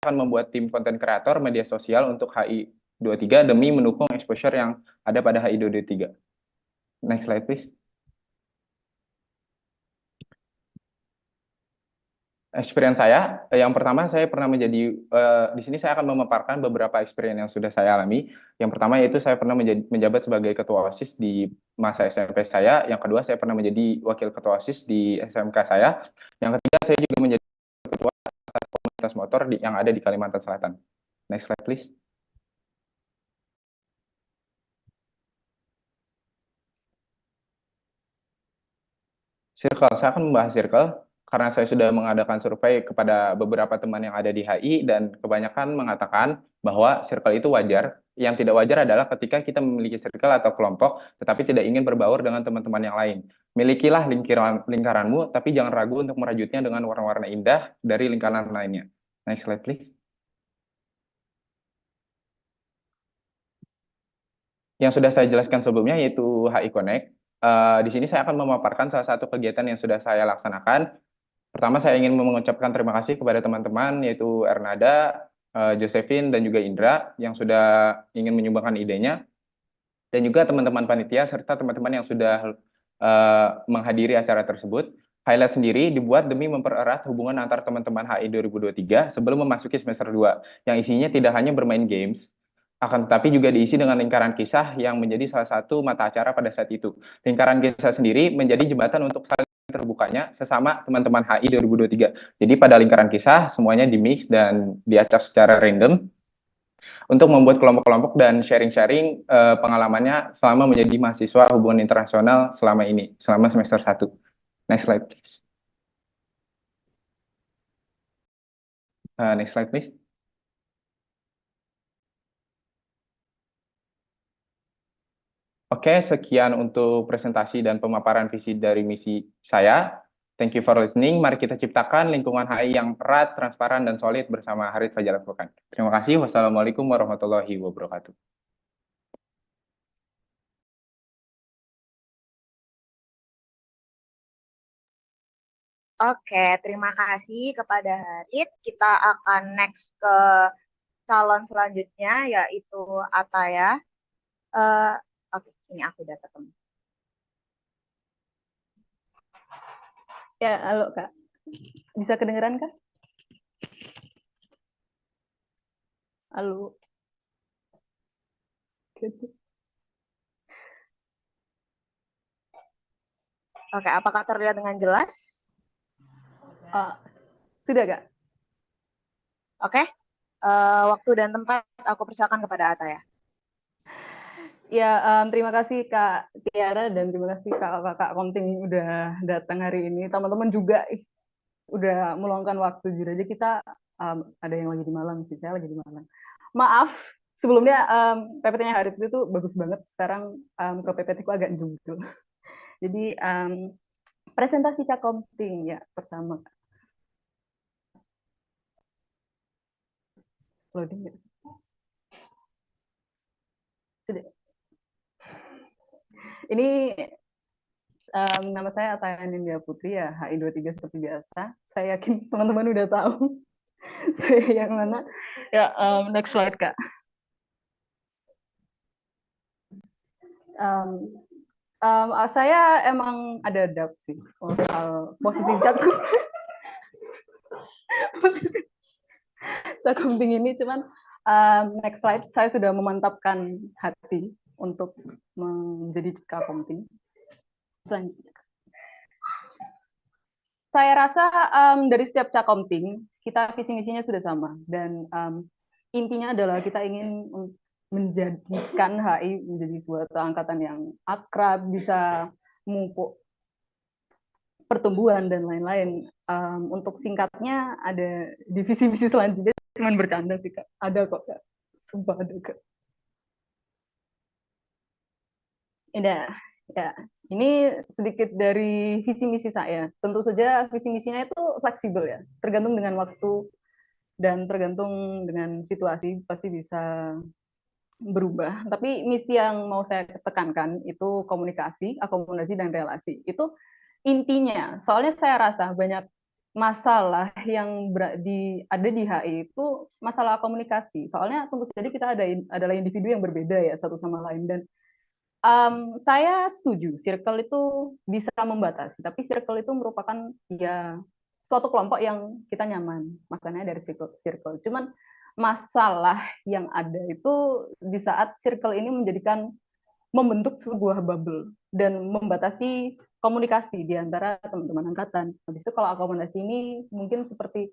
akan membuat tim konten kreator media sosial untuk HI23 demi mendukung exposure yang ada pada HI23. Next slide, please. Experience saya, yang pertama saya pernah menjadi, di sini saya akan memaparkan beberapa experience yang sudah saya alami. Yang pertama yaitu saya pernah menjabat sebagai ketua OSIS di masa SMP saya. Yang kedua saya pernah menjadi wakil ketua OSIS di SMK saya. Yang ketiga saya juga menjadi ketua komunitas motor yang ada di Kalimantan Selatan. Next slide, please. Circle, saya akan membahas circle karena saya sudah mengadakan survei kepada beberapa teman yang ada di HI dan kebanyakan mengatakan bahwa circle itu wajar. Yang tidak wajar adalah ketika kita memiliki circle atau kelompok tetapi tidak ingin berbaur dengan teman-teman yang lain. Milikilah lingkaranmu tapi jangan ragu untuk merajutnya dengan warna-warna indah dari lingkaran lainnya. Next slide, please. Yang sudah saya jelaskan sebelumnya yaitu HI Connect. Di sini saya akan memaparkan salah satu kegiatan yang sudah saya laksanakan. Pertama, saya ingin mengucapkan terima kasih kepada teman-teman, yaitu Ernada, Josephine, dan juga Indra, yang sudah ingin menyumbangkan idenya, dan juga teman-teman panitia, serta teman-teman yang sudah menghadiri acara tersebut. Highlight sendiri dibuat demi mempererat hubungan antar teman-teman HI 2023 sebelum memasuki semester 2, yang isinya tidak hanya bermain games, akan tetapi juga diisi dengan lingkaran kisah yang menjadi salah satu mata acara pada saat itu. Lingkaran kisah sendiri menjadi jembatan untuk saling terbukanya sesama teman-teman HI 2023. Jadi pada lingkaran kisah semuanya dimix dan diacak secara random untuk membuat kelompok-kelompok dan sharing-sharing pengalamannya selama menjadi mahasiswa hubungan internasional selama ini, selama semester 1. Next slide, please. Next slide, please. Oke, sekian untuk presentasi dan pemaparan visi dari misi saya. Thank you for listening. Mari kita ciptakan lingkungan HI yang erat, transparan, dan solid bersama Harit Fajar Furqan. Terima kasih. Wassalamualaikum warahmatullahi wabarakatuh. Oke, terima kasih kepada Harit. Kita akan next ke calon selanjutnya, yaitu Ataya. Oke, ini aku udah ketemu. Ya, halo Kak. Bisa kedengeran Kak? Halo. Oke, apakah terlihat dengan jelas? Sudah Kak. Oke, waktu dan tempat aku persilakan kepada Ataya. Ya, terima kasih Kak Tiara dan terima kasih Kak Komting udah datang hari ini. Teman-teman juga udah meluangkan waktu. Jujur aja kita ada yang lagi di Malang sih, saya lagi di Malang. Maaf, sebelumnya PPT-nya Harit itu bagus banget. Sekarang ke PPT-ku agak jumbil. Jadi presentasi Kak Komting ya pertama. Loading ya. Sudah. Ini nama saya Ataya Nindya Putri ya, HI23 seperti biasa. Saya yakin teman-teman udah tahu saya yang mana. Ya, next slide Kak. Saya emang ada doubt sih soal posisi Cakomting ini, cuman next slide saya sudah memantapkan hati untuk menjadi Cakomting. Selanjutnya. Saya rasa dari setiap Cakomting kita visi misinya sudah sama dan intinya adalah kita ingin menjadikan HI menjadi sebuah angkatan yang akrab, bisa memupuk pertumbuhan dan lain-lain. Untuk singkatnya ada divisi-divisi selanjutnya, cuman bercanda sih Kak. Ada kok Kak, sumpah ada Kak. Ya, ini sedikit dari visi misi saya. Tentu saja visi misinya itu fleksibel ya, tergantung dengan waktu dan tergantung dengan situasi pasti bisa berubah. Tapi misi yang mau saya tekankan itu komunikasi, akomodasi, dan relasi. Itu intinya. Soalnya saya rasa banyak masalah yang ada di HI itu masalah komunikasi. Soalnya tentu saja kita adalah individu yang berbeda ya satu sama lain, dan saya setuju circle itu bisa membatasi, tapi circle itu merupakan ya suatu kelompok yang kita nyaman, makanya dari circle. Cuman masalah yang ada itu di saat circle ini membentuk sebuah bubble dan membatasi komunikasi di antara teman-teman angkatan. Habis itu kalau akomodasi ini mungkin seperti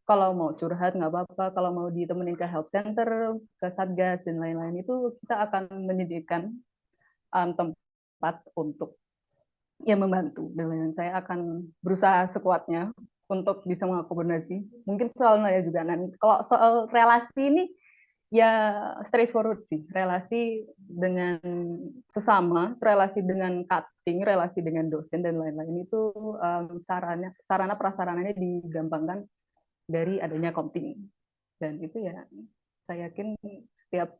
kalau mau curhat nggak apa-apa, kalau mau ditemenin ke help center, ke satgas dan lain-lain itu kita akan menyediakan tempat untuk ya membantu. Dan saya akan berusaha sekuatnya untuk bisa mengakomodasi. Mungkin soal Naya juga. Nah, kalau soal relasi ini ya straightforward sih, relasi dengan sesama, relasi dengan cutting, relasi dengan dosen dan lain-lain itu sarana prasarananya digampangkan dari adanya komting, dan itu ya saya yakin setiap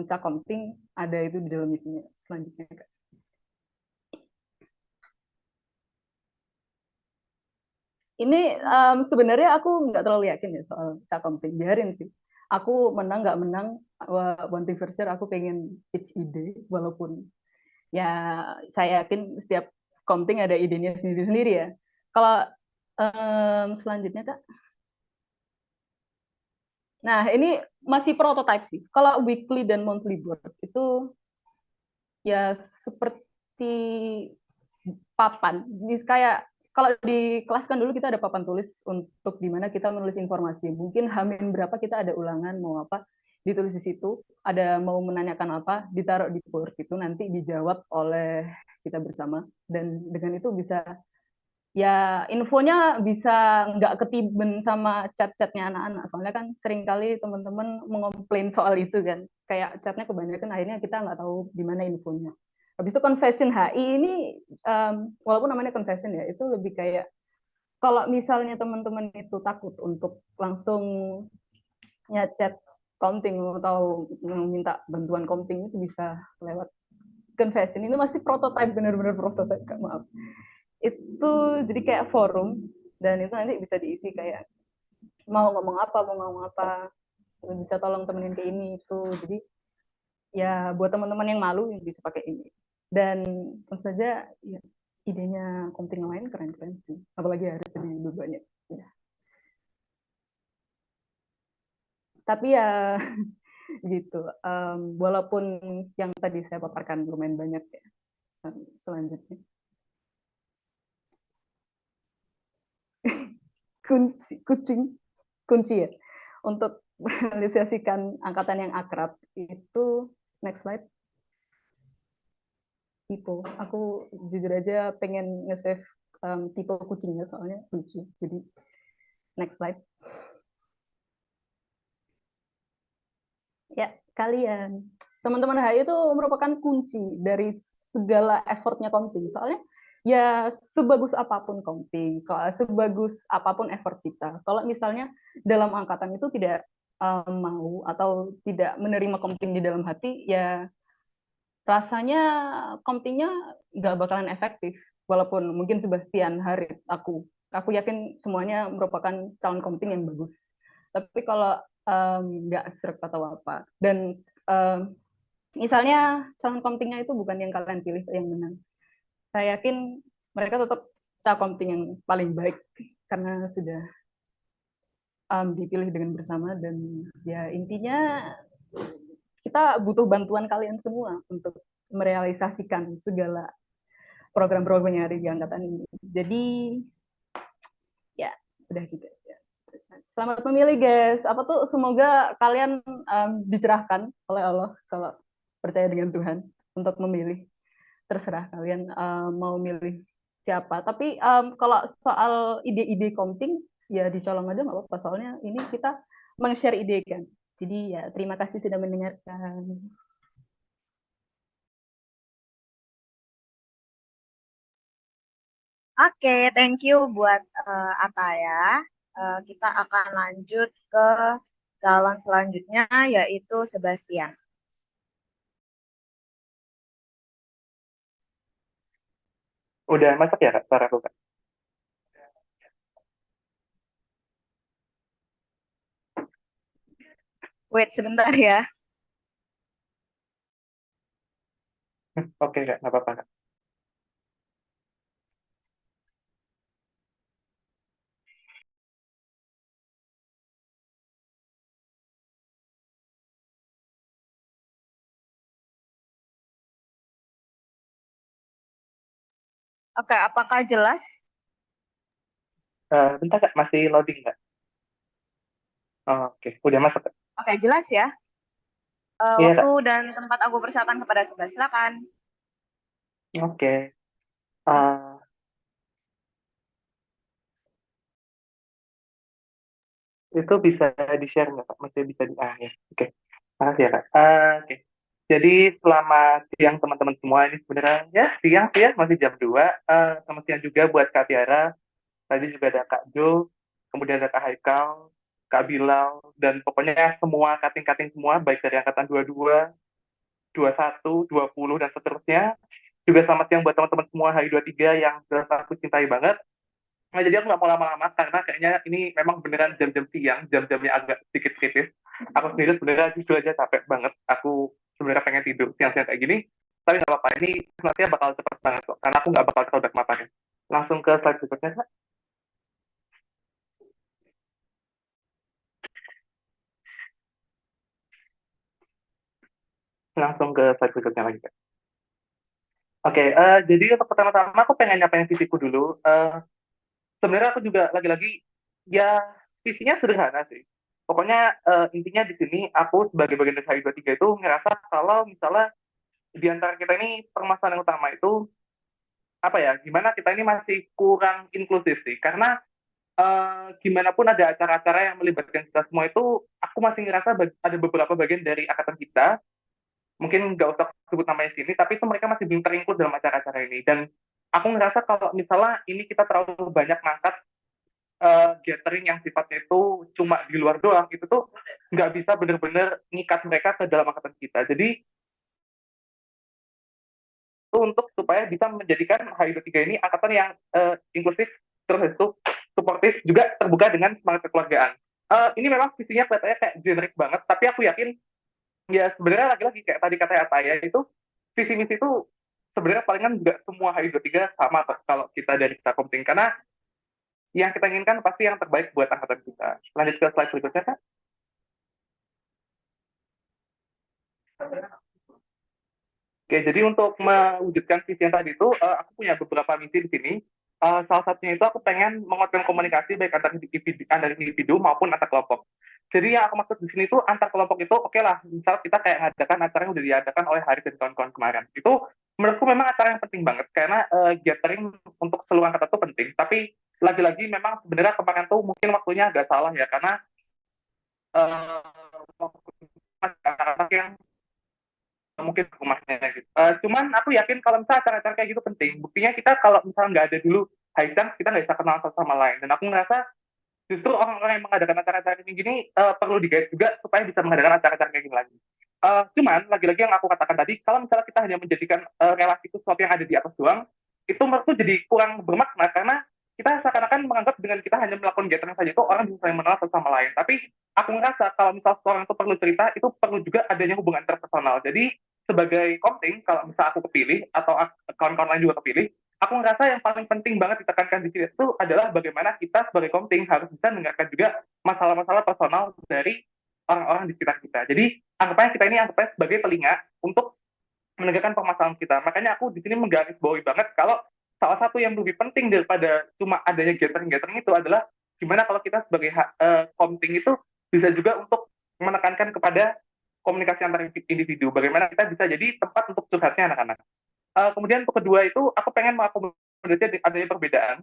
cakomting ada itu di dalam isinya. Selanjutnya Kak. Ini sebenarnya aku nggak terlalu yakin ya soal cakomting, biarin sih. Aku menang nggak menang, one thing for sure, aku pengen pitch ide, walaupun ya saya yakin setiap komting ada idenya sendiri-sendiri ya. Kalau selanjutnya Kak, nah ini masih prototype sih. Kalau weekly dan monthly board itu ya seperti papan. Ini kayak kalau di kelas kan dulu kita ada papan tulis untuk di mana kita menulis informasi. Mungkin hamin berapa kita ada ulangan mau apa, ditulis di situ. Ada mau menanyakan apa, ditaruh di board itu, nanti dijawab oleh kita bersama. Dan dengan itu bisa ya infonya bisa nggak ketiben sama chat-chatnya anak-anak. Soalnya kan seringkali teman-teman mengomplain soal itu kan. Kayak chatnya kebanyakan akhirnya kita nggak tahu di mana infonya. Habis itu confession HI ini, walaupun namanya confession ya, itu lebih kayak kalau misalnya teman-teman itu takut untuk langsung chat counting atau minta bantuan counting, itu bisa lewat confession. Ini masih prototype, benar-benar prototype, Kak, maaf. Itu jadi kayak forum, dan itu nanti bisa diisi kayak mau ngomong apa, bisa tolong temenin ke ini itu. Jadi ya buat teman-teman yang malu yang bisa pakai ini. Dan tentu saja ya, idenya konting lain keren-keren sih, apalagi harus jadi banyak ya. Tapi ya gitu, walaupun yang tadi saya paparkan lumayan banyak ya. Selanjutnya kunci ya untuk merealisasikan angkatan yang akrab itu. Next slide. Tipe, aku jujur aja pengen nge-save tipe kucingnya soalnya lucu. Jadi next slide. Ya, kalian teman-teman HI itu merupakan kunci dari segala effortnya Komting. Soalnya ya sebagus apapun Komting, sebagus apapun effort kita, kalau misalnya dalam angkatan itu tidak mau atau tidak menerima Komting di dalam hati, ya rasanya Komtingnya nggak bakalan efektif. Walaupun mungkin Sebastian, Harit, aku yakin semuanya merupakan calon Komting yang bagus. Tapi kalau nggak serk atau apa, dan misalnya calon komtingnya itu bukan yang kalian pilih yang menang, saya yakin mereka tetap calon komting yang paling baik karena sudah dipilih dengan bersama. Dan ya intinya kita butuh bantuan kalian semua untuk merealisasikan segala program-program yang ada di angkatan ini. Jadi ya udah gitu. Selamat memilih guys. Apa tuh, semoga kalian dicerahkan oleh Allah kalau percaya dengan Tuhan untuk memilih. Terserah kalian mau milih siapa. Tapi kalau soal ide-ide komting ya dicolong aja nggak apa-apa. Soalnya ini kita meng-share ide kan. Jadi ya terima kasih sudah mendengarkan. Oke, thank you buat Ataya. Kita akan lanjut ke calon selanjutnya, yaitu Sebastian. Udah masak ya Kak, suara aku Kak? Wait sebentar ya. Oke, Kak, nggak apa-apa, Kak. Oke, apakah jelas? Bentar, Kak, masih loading, Kak? Oke, udah masuk, Kak. Oke, jelas ya. Iya, Waktu Kak. dan tempat aku persilakan kepada sebelah. Silakan. Oke. Eh, itu bisa di-share nggak, Kak? Masih bisa ya. Oke. Makasih ya, Kak. Oke. Jadi selamat siang teman-teman semua. Ini sebenarnya ya siang sih ya, masih jam 2. Selamat siang juga buat Kak Tiara. Tadi juga ada Kak Jo, kemudian ada Kak Haikal, Kak Bilal, dan pokoknya semua kating-kating semua, baik dari angkatan 22, 21, 20, dan seterusnya. Juga selamat siang buat teman-teman semua HI 23 yang sudah aku cintai banget. Nah, jadi aku nggak mau lama-lama karena kayaknya ini memang beneran jam-jam siang, jam-jamnya agak sedikit kritis. Aku sendiri sebenarnya jujur aja capek banget. Aku sebenarnya pengen tidur siang-siang kayak gini, tapi nggak apa-apa. Ini nantinya bakal cepat banget kok, karena aku nggak bakal terlalu matanya. Langsung ke slide berikutnya, Kak. Langsung ke slide berikutnya lagi, Kak. Oke, jadi untuk pertama-tama aku pengen nyapain visiku dulu. Sebenarnya aku juga lagi-lagi ya visinya sederhana sih. Pokoknya intinya di sini aku sebagai bagian dari HI 23 itu ngerasa kalau misalnya di antara kita ini permasalahan yang utama itu apa ya, gimana kita ini masih kurang inklusif sih, karena gimana pun ada acara-acara yang melibatkan kita semua itu, aku masih ngerasa ada beberapa bagian dari angkatan kita, mungkin nggak usah sebut namanya sini, tapi itu mereka masih belum terinklut dalam acara-acara ini, dan aku ngerasa kalau misalnya ini kita terlalu banyak ngangkat gathering yang sifatnya itu cuma di luar doang, itu tuh nggak bisa bener-bener ngikat mereka ke dalam angkatan kita. Jadi itu untuk supaya bisa menjadikan HI23 ini angkatan yang inklusif, terus itu suportif, juga terbuka dengan semangat kekeluargaan. Ini memang visinya kelihatannya kayak generik banget, tapi aku yakin ya sebenarnya lagi-lagi kayak tadi kata Ataya itu visi misi itu sebenarnya palingan juga semua HI23 sama kalau kita dari kita komting, karena yang kita inginkan pasti yang terbaik buat angkatan kita. Lanjut ke slide berikutnya, Kak. Oke, jadi untuk mewujudkan visi yang tadi itu, aku punya beberapa misi di sini. Salah satunya itu aku pengen menguatkan komunikasi baik antar individu maupun antar kelompok. Jadi yang aku maksud di sini itu antar kelompok itu oke lah, misal kita kayak ngadakan acara yang udah diadakan oleh Haris dan kawan-kawan kemarin. Itu menurutku memang acara yang penting banget, karena gathering untuk seluruh angkatan itu penting. Tapi lagi-lagi memang sebenarnya kemarin tuh mungkin waktunya agak salah ya, karena anak-anak yang mungkin rumahnya gitu. Cuman aku yakin kalau misalnya acara-acara kayak gitu penting. Buktinya kita kalau misalnya nggak ada dulu high chance, kita nggak bisa kenal satu sama lain. Dan aku ngerasa justru orang-orang yang mengadakan acara-acara kayak gini perlu digait juga supaya bisa mengadakan acara-acara kayak gini lagi. Cuman lagi-lagi yang aku katakan tadi, kalau misalnya kita hanya menjadikan relasi itu sesuatu yang ada di atas doang, itu menurutku jadi kurang bermakna, karena kita seakan-akan menganggap dengan kita hanya melakukan gathering saja itu orang bisa saling mengenal satu sama lain. Tapi aku ngerasa kalau misal seorang itu perlu cerita, itu perlu juga adanya hubungan interpersonal. Jadi sebagai komting, kalau misal aku kepilih atau kawan-kawan lain juga kepilih, aku ngerasa yang paling penting banget ditekankan di sini itu adalah bagaimana kita sebagai komting harus bisa mendengarkan juga masalah-masalah personal dari orang-orang di sekitar kita. Jadi anggapnya kita ini anggapnya sebagai telinga untuk menegakkan permasalahan kita. Makanya aku di sini menggarisbawahi banget kalau salah satu yang lebih penting daripada cuma adanya gathering-gathering itu adalah gimana kalau kita sebagai komting itu bisa juga untuk menekankan kepada komunikasi antar individu. Bagaimana kita bisa jadi tempat untuk curhatnya anak-anak. Kemudian untuk kedua itu aku pengen mengakomodasi adanya perbedaan.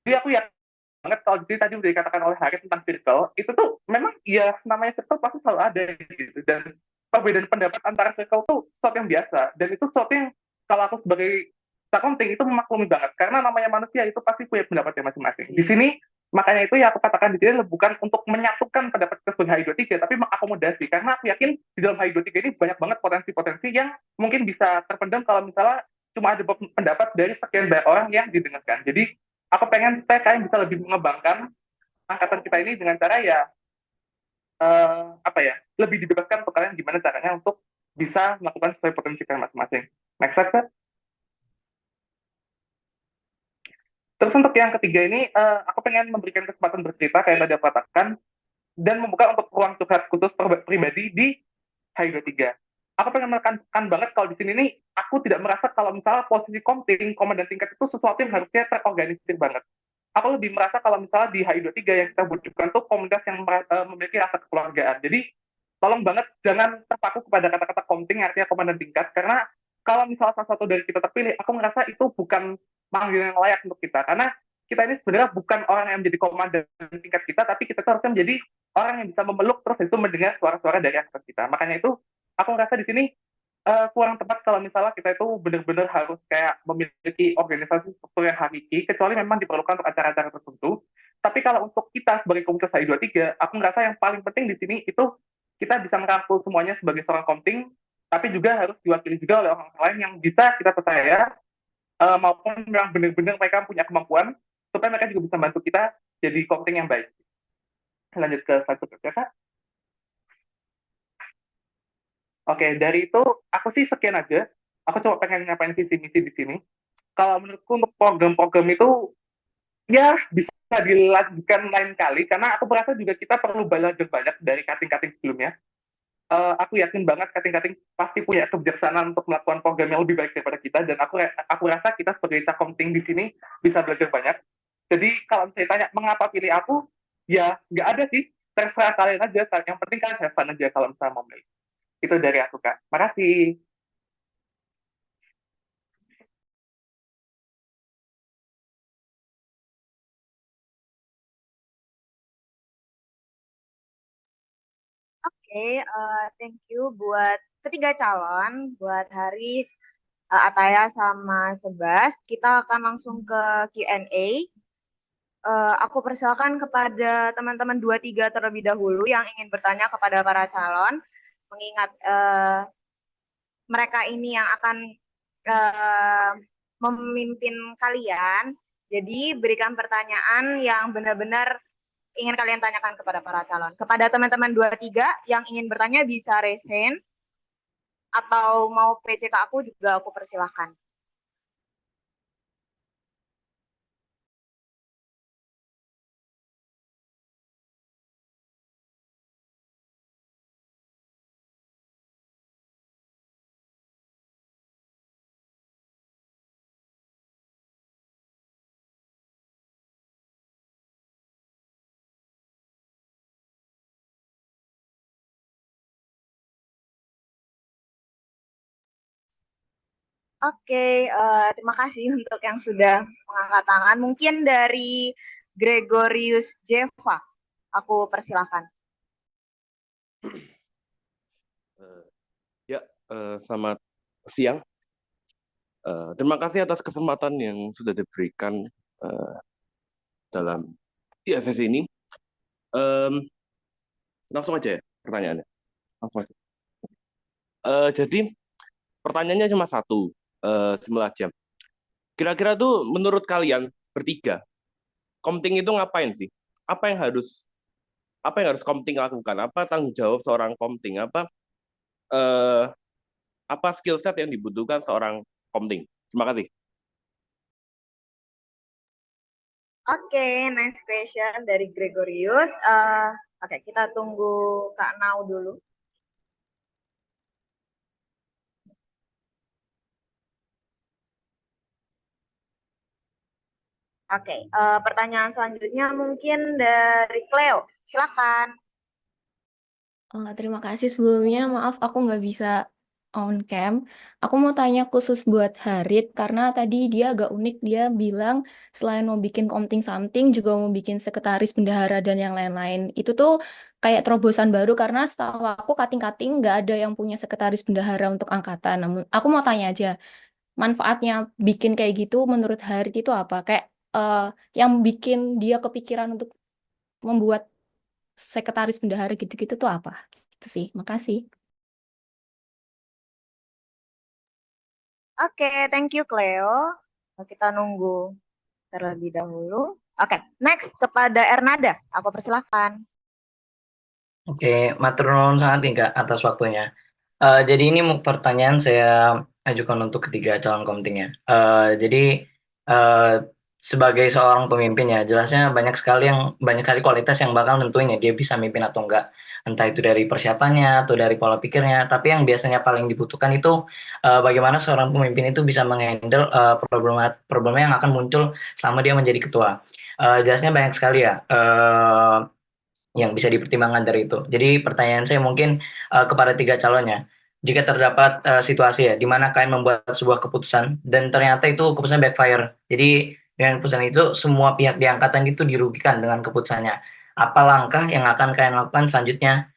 Jadi aku yakin banget kalau di sini tadi udah dikatakan oleh Haris tentang circle, itu tuh memang ya namanya circle pasti selalu ada gitu. Dan perbedaan pendapat antara circle tuh sesuatu yang biasa. Dan itu sesuatu yang kalau aku sebagai akunting itu memaklumi banget. Karena namanya manusia itu pasti punya pendapatnya masing-masing. Di sini makanya itu yang aku katakan di sini bukan untuk menyatukan pendapat kita sebagai HI23, tapi mengakomodasi. Karena aku yakin di dalam HI23 ini banyak banget potensi-potensi yang mungkin bisa terpendam kalau misalnya cuma ada pendapat dari sekian banyak orang yang didengarkan. Jadi aku pengen supaya kalian bisa lebih mengembangkan angkatan kita ini dengan cara ya apa ya, lebih dibebaskan untuk kalian gimana caranya untuk bisa melakukan sesuai potensi kalian masing-masing. Next slide, Kak. Terus untuk yang ketiga ini, aku pengen memberikan kesempatan bercerita kayak tadi aku katakan, dan membuka untuk ruang curhat khusus pribadi di HI23. Aku pengen menekankan banget kalau di sini nih, aku tidak merasa kalau misalnya posisi komting, komandan tingkat itu sesuatu yang harusnya terorganisir banget. Aku lebih merasa kalau misalnya di HI23 yang kita butuhkan tuh komunitas yang memiliki rasa kekeluargaan. Jadi, tolong banget jangan terpaku kepada kata-kata komting, artinya komandan tingkat, karena kalau misalnya salah satu dari kita terpilih, aku merasa itu bukan panggilan yang layak untuk kita. Karena kita ini sebenarnya bukan orang yang menjadi komandan tingkat kita, tapi kita tuh harusnya menjadi orang yang bisa memeluk terus itu mendengar suara-suara dari atas kita. Makanya itu aku merasa di sini kurang tepat kalau misalnya kita itu benar-benar harus kayak memiliki organisasi struktur yang hakiki, kecuali memang diperlukan untuk acara-acara tertentu. Tapi kalau untuk kita sebagai komunitas HI23, aku merasa yang paling penting di sini itu kita bisa merangkul semuanya sebagai seorang komting, tapi juga harus diwakili juga oleh orang lain yang bisa kita percaya, maupun memang benar-benar mereka punya kemampuan, supaya mereka juga bisa bantu kita jadi komting yang baik. Lanjut ke slide berikutnya, Kak. Oke, dari itu aku sih sekian aja. Aku coba pengen ngapain visi misi di sini. Kalau menurutku untuk program-program itu ya bisa dilanjutkan lain kali, karena aku merasa juga kita perlu belajar banyak dari cutting-cutting sebelumnya. Aku yakin banget cutting-cutting pasti punya kebijaksanaan untuk melakukan program yang lebih baik daripada kita, dan aku rasa kita sebagai cakomting di sini bisa belajar banyak. Jadi kalau misalnya tanya mengapa pilih aku, ya nggak ada sih, terserah kalian aja. Yang penting kalian have fun aja kalau misalnya mau milih. Itu dari aku, Kak. Makasih. Oke, thank you buat ketiga calon, buat Haris, Ataya, sama Sebas. Kita akan langsung ke Q&A. Aku persilakan kepada teman-teman 23 terlebih dahulu yang ingin bertanya kepada para calon, mengingat mereka ini yang akan memimpin kalian. Jadi berikan pertanyaan yang benar-benar ingin kalian tanyakan kepada para calon. Kepada teman-teman 23 yang ingin bertanya bisa raise hand, atau mau PC ke aku juga aku persilahkan. Oke, terima kasih untuk yang sudah mengangkat tangan. Mungkin dari Gregorius Jeva, aku persilahkan. Selamat siang. Terima kasih atas kesempatan yang sudah diberikan dalam sesi ini. Langsung aja ya pertanyaannya. Langsung aja. Jadi pertanyaannya cuma satu, sebelah jam. Kira-kira tuh menurut kalian bertiga, komting itu ngapain sih? Apa yang harus komting lakukan? Apa tanggung jawab seorang komting? Apa skill set yang dibutuhkan seorang komting? Terima kasih. Oke, next question dari Gregorius. Oke, kita tunggu Kak Nau dulu. Oke, pertanyaan selanjutnya mungkin dari Cleo. Silakan. Terima kasih sebelumnya. Maaf aku nggak bisa on cam. Aku mau tanya khusus buat Harit karena tadi dia agak unik. Dia bilang selain mau bikin komting something juga mau bikin sekretaris bendahara dan yang lain-lain. Itu tuh kayak terobosan baru karena setahu aku kating-kating nggak ada yang punya sekretaris bendahara untuk angkatan. Namun aku mau tanya aja manfaatnya bikin kayak gitu menurut Harit itu apa? Kayak yang bikin dia kepikiran untuk membuat sekretaris bendahara gitu-gitu tuh apa? Itu sih. Makasih. Oke, thank you Cleo. Kita nunggu terlebih dahulu. Oke, next kepada Ernada. Aku persilahkan. Oke, matur nuwun sangat nih Kak atas waktunya. Jadi ini pertanyaan saya ajukan untuk ketiga calon komtingnya. Jadi eh, sebagai seorang pemimpin ya, jelasnya banyak sekali kualitas yang bakal nentuin ya dia bisa mimpin atau enggak. Entah itu dari persiapannya atau dari pola pikirnya. Tapi yang biasanya paling dibutuhkan itu bagaimana seorang pemimpin itu bisa menghandle problem yang akan muncul selama dia menjadi ketua. Jelasnya banyak sekali ya. Yang bisa dipertimbangkan dari itu. Jadi pertanyaan saya mungkin kepada tiga calonnya, jika terdapat situasi ya di mana kalian membuat sebuah keputusan dan ternyata itu keputusan backfire. Jadi dengan keputusan itu semua pihak di angkatan itu dirugikan dengan keputusannya. Apa langkah yang akan kalian lakukan selanjutnya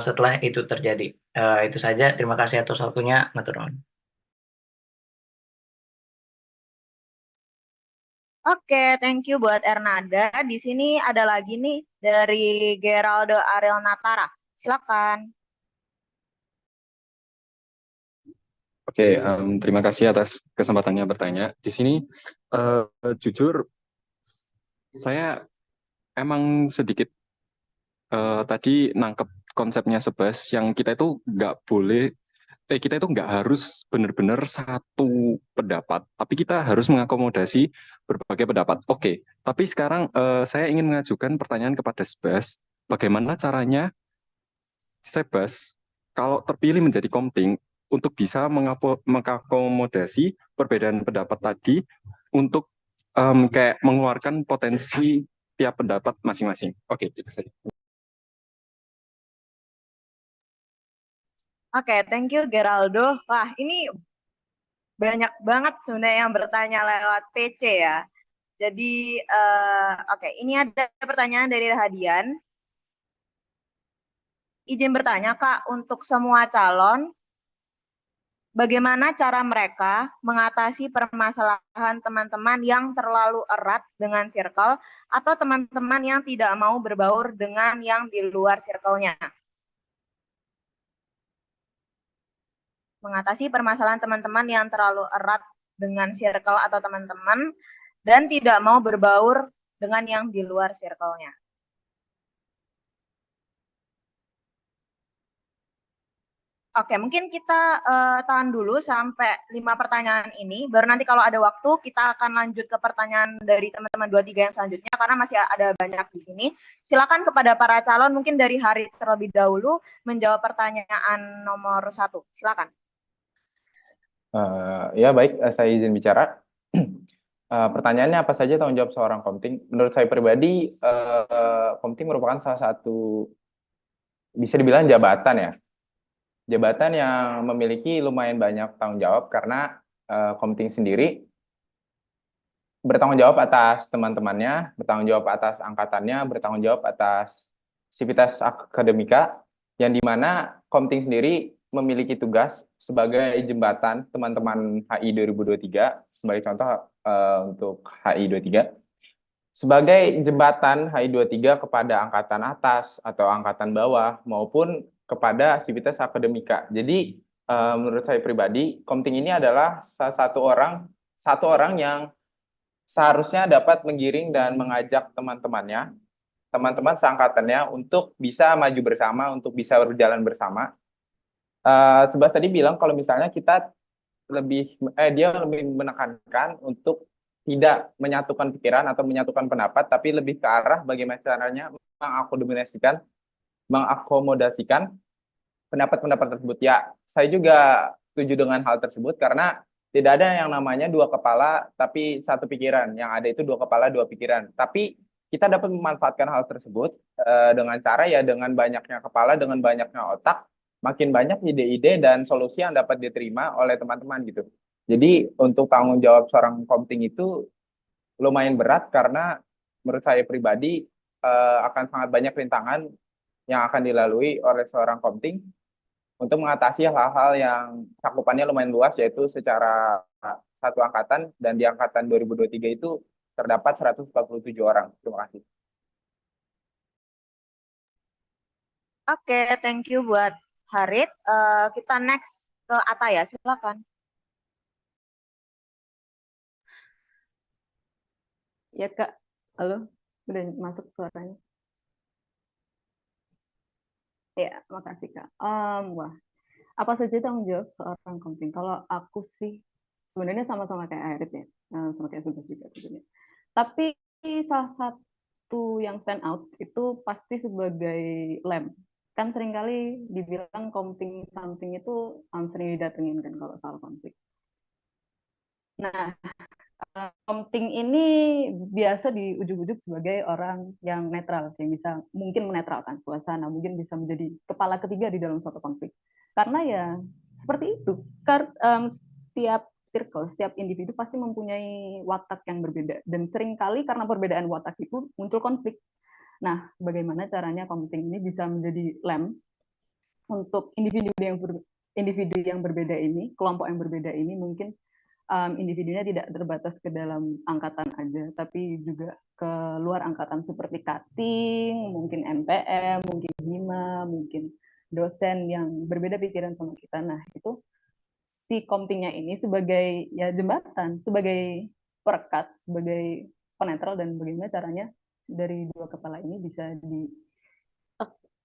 setelah itu terjadi? Itu saja. Terima kasih atas waktunya, Matur nuwun. Oke, thank you buat Ernada. Di sini ada lagi nih dari Geraldo Ariel Natara. Silakan. Oke, terima kasih atas kesempatannya bertanya. Di sini, eh, jujur, saya emang sedikit tadi nangkep konsepnya Sebas yang kita itu nggak boleh, kita itu nggak harus benar-benar satu pendapat, tapi kita harus mengakomodasi berbagai pendapat. Oke, tapi sekarang saya ingin mengajukan pertanyaan kepada Sebas, bagaimana caranya Sebas kalau terpilih menjadi komting untuk bisa mengakomodasi perbedaan pendapat tadi untuk kayak mengeluarkan potensi tiap pendapat masing-masing. Oke, itu saja. Oke, thank you Geraldo. Wah, ini banyak banget sebenarnya yang bertanya lewat PC ya. Jadi, oke, ini ada pertanyaan dari Hadian. Izin bertanya, Kak, untuk semua calon, bagaimana cara mereka mengatasi permasalahan teman-teman yang terlalu erat dengan circle atau teman-teman yang tidak mau berbaur dengan yang di luar circle-nya? Mengatasi permasalahan teman-teman yang terlalu erat dengan circle atau teman-teman dan tidak mau berbaur dengan yang di luar circle-nya. Oke, mungkin kita tahan dulu sampai 5 pertanyaan ini, baru nanti kalau ada waktu kita akan lanjut ke pertanyaan dari teman-teman 23 yang selanjutnya, karena masih ada banyak di sini. Silakan kepada para calon, mungkin dari Hari terlebih dahulu, menjawab pertanyaan nomor 1. Silakan. Ya baik, saya izin bicara. Pertanyaannya apa saja tanggung jawab seorang komting? Menurut saya pribadi, komting merupakan salah satu, bisa dibilang jabatan ya. Jabatan yang memiliki lumayan banyak tanggung jawab karena komting sendiri bertanggung jawab atas teman-temannya, bertanggung jawab atas angkatannya, bertanggung jawab atas sivitas akademika, yang dimana komting sendiri memiliki tugas sebagai jembatan teman-teman HI 2023, sebagai contoh untuk HI 23, sebagai jembatan HI 23 kepada angkatan atas atau angkatan bawah maupun kepada sivitas akademika. Jadi menurut saya pribadi, komting ini adalah salah satu orang yang seharusnya dapat menggiring dan mengajak teman-teman seangkatannya untuk bisa maju bersama, untuk bisa berjalan bersama. Sebas tadi bilang kalau misalnya kita dia lebih menekankan untuk tidak menyatukan pikiran atau menyatukan pendapat, tapi lebih ke arah bagaimana caranya mengakomodasikan pendapat-pendapat tersebut. Ya, saya juga setuju dengan hal tersebut karena tidak ada yang namanya dua kepala tapi satu pikiran. Yang ada itu dua kepala dua pikiran. Tapi kita dapat memanfaatkan hal tersebut dengan cara ya dengan banyaknya kepala, dengan banyaknya otak, makin banyak ide-ide dan solusi yang dapat diterima oleh teman-teman gitu. Jadi untuk tanggung jawab seorang komting itu lumayan berat karena menurut saya pribadi akan sangat banyak rintangan yang akan dilalui oleh seorang komting untuk mengatasi hal-hal yang cakupannya lumayan luas, yaitu secara satu angkatan, dan di angkatan 2023 itu terdapat 147 orang. Terima kasih. Oke, thank you buat Harit. Kita next ke Ataya, silakan. Ya Kak, halo, udah masuk suaranya. Ya, makasih Kak. Wah, apa saja tanggung jawab seorang komting? Kalau aku sih sebenarnya sama-sama kayak Arit ya, sama kayak Subas juga tentunya. Tapi salah satu yang stand out itu pasti sebagai lem. Kan seringkali dibilang komting something itu sering didatengin kan kalau soal konflik. Nah, komting ini biasa diujuk-ujuk sebagai orang yang netral, yang bisa mungkin menetralkan suasana, mungkin bisa menjadi kepala ketiga di dalam suatu konflik. Karena ya seperti itu, setiap circle, setiap individu pasti mempunyai watak yang berbeda, dan seringkali karena perbedaan watak itu muncul konflik. Nah, bagaimana caranya komting ini bisa menjadi lem untuk individu yang berbeda ini, kelompok yang berbeda ini, mungkin individunya tidak terbatas ke dalam angkatan aja, tapi juga ke luar angkatan seperti cutting, mungkin MPM, mungkin HIMA, mungkin dosen yang berbeda pikiran sama kita. Nah, itu si komtingnya ini sebagai ya jembatan, sebagai perekat, sebagai penetral, dan bagaimana caranya dari dua kepala ini bisa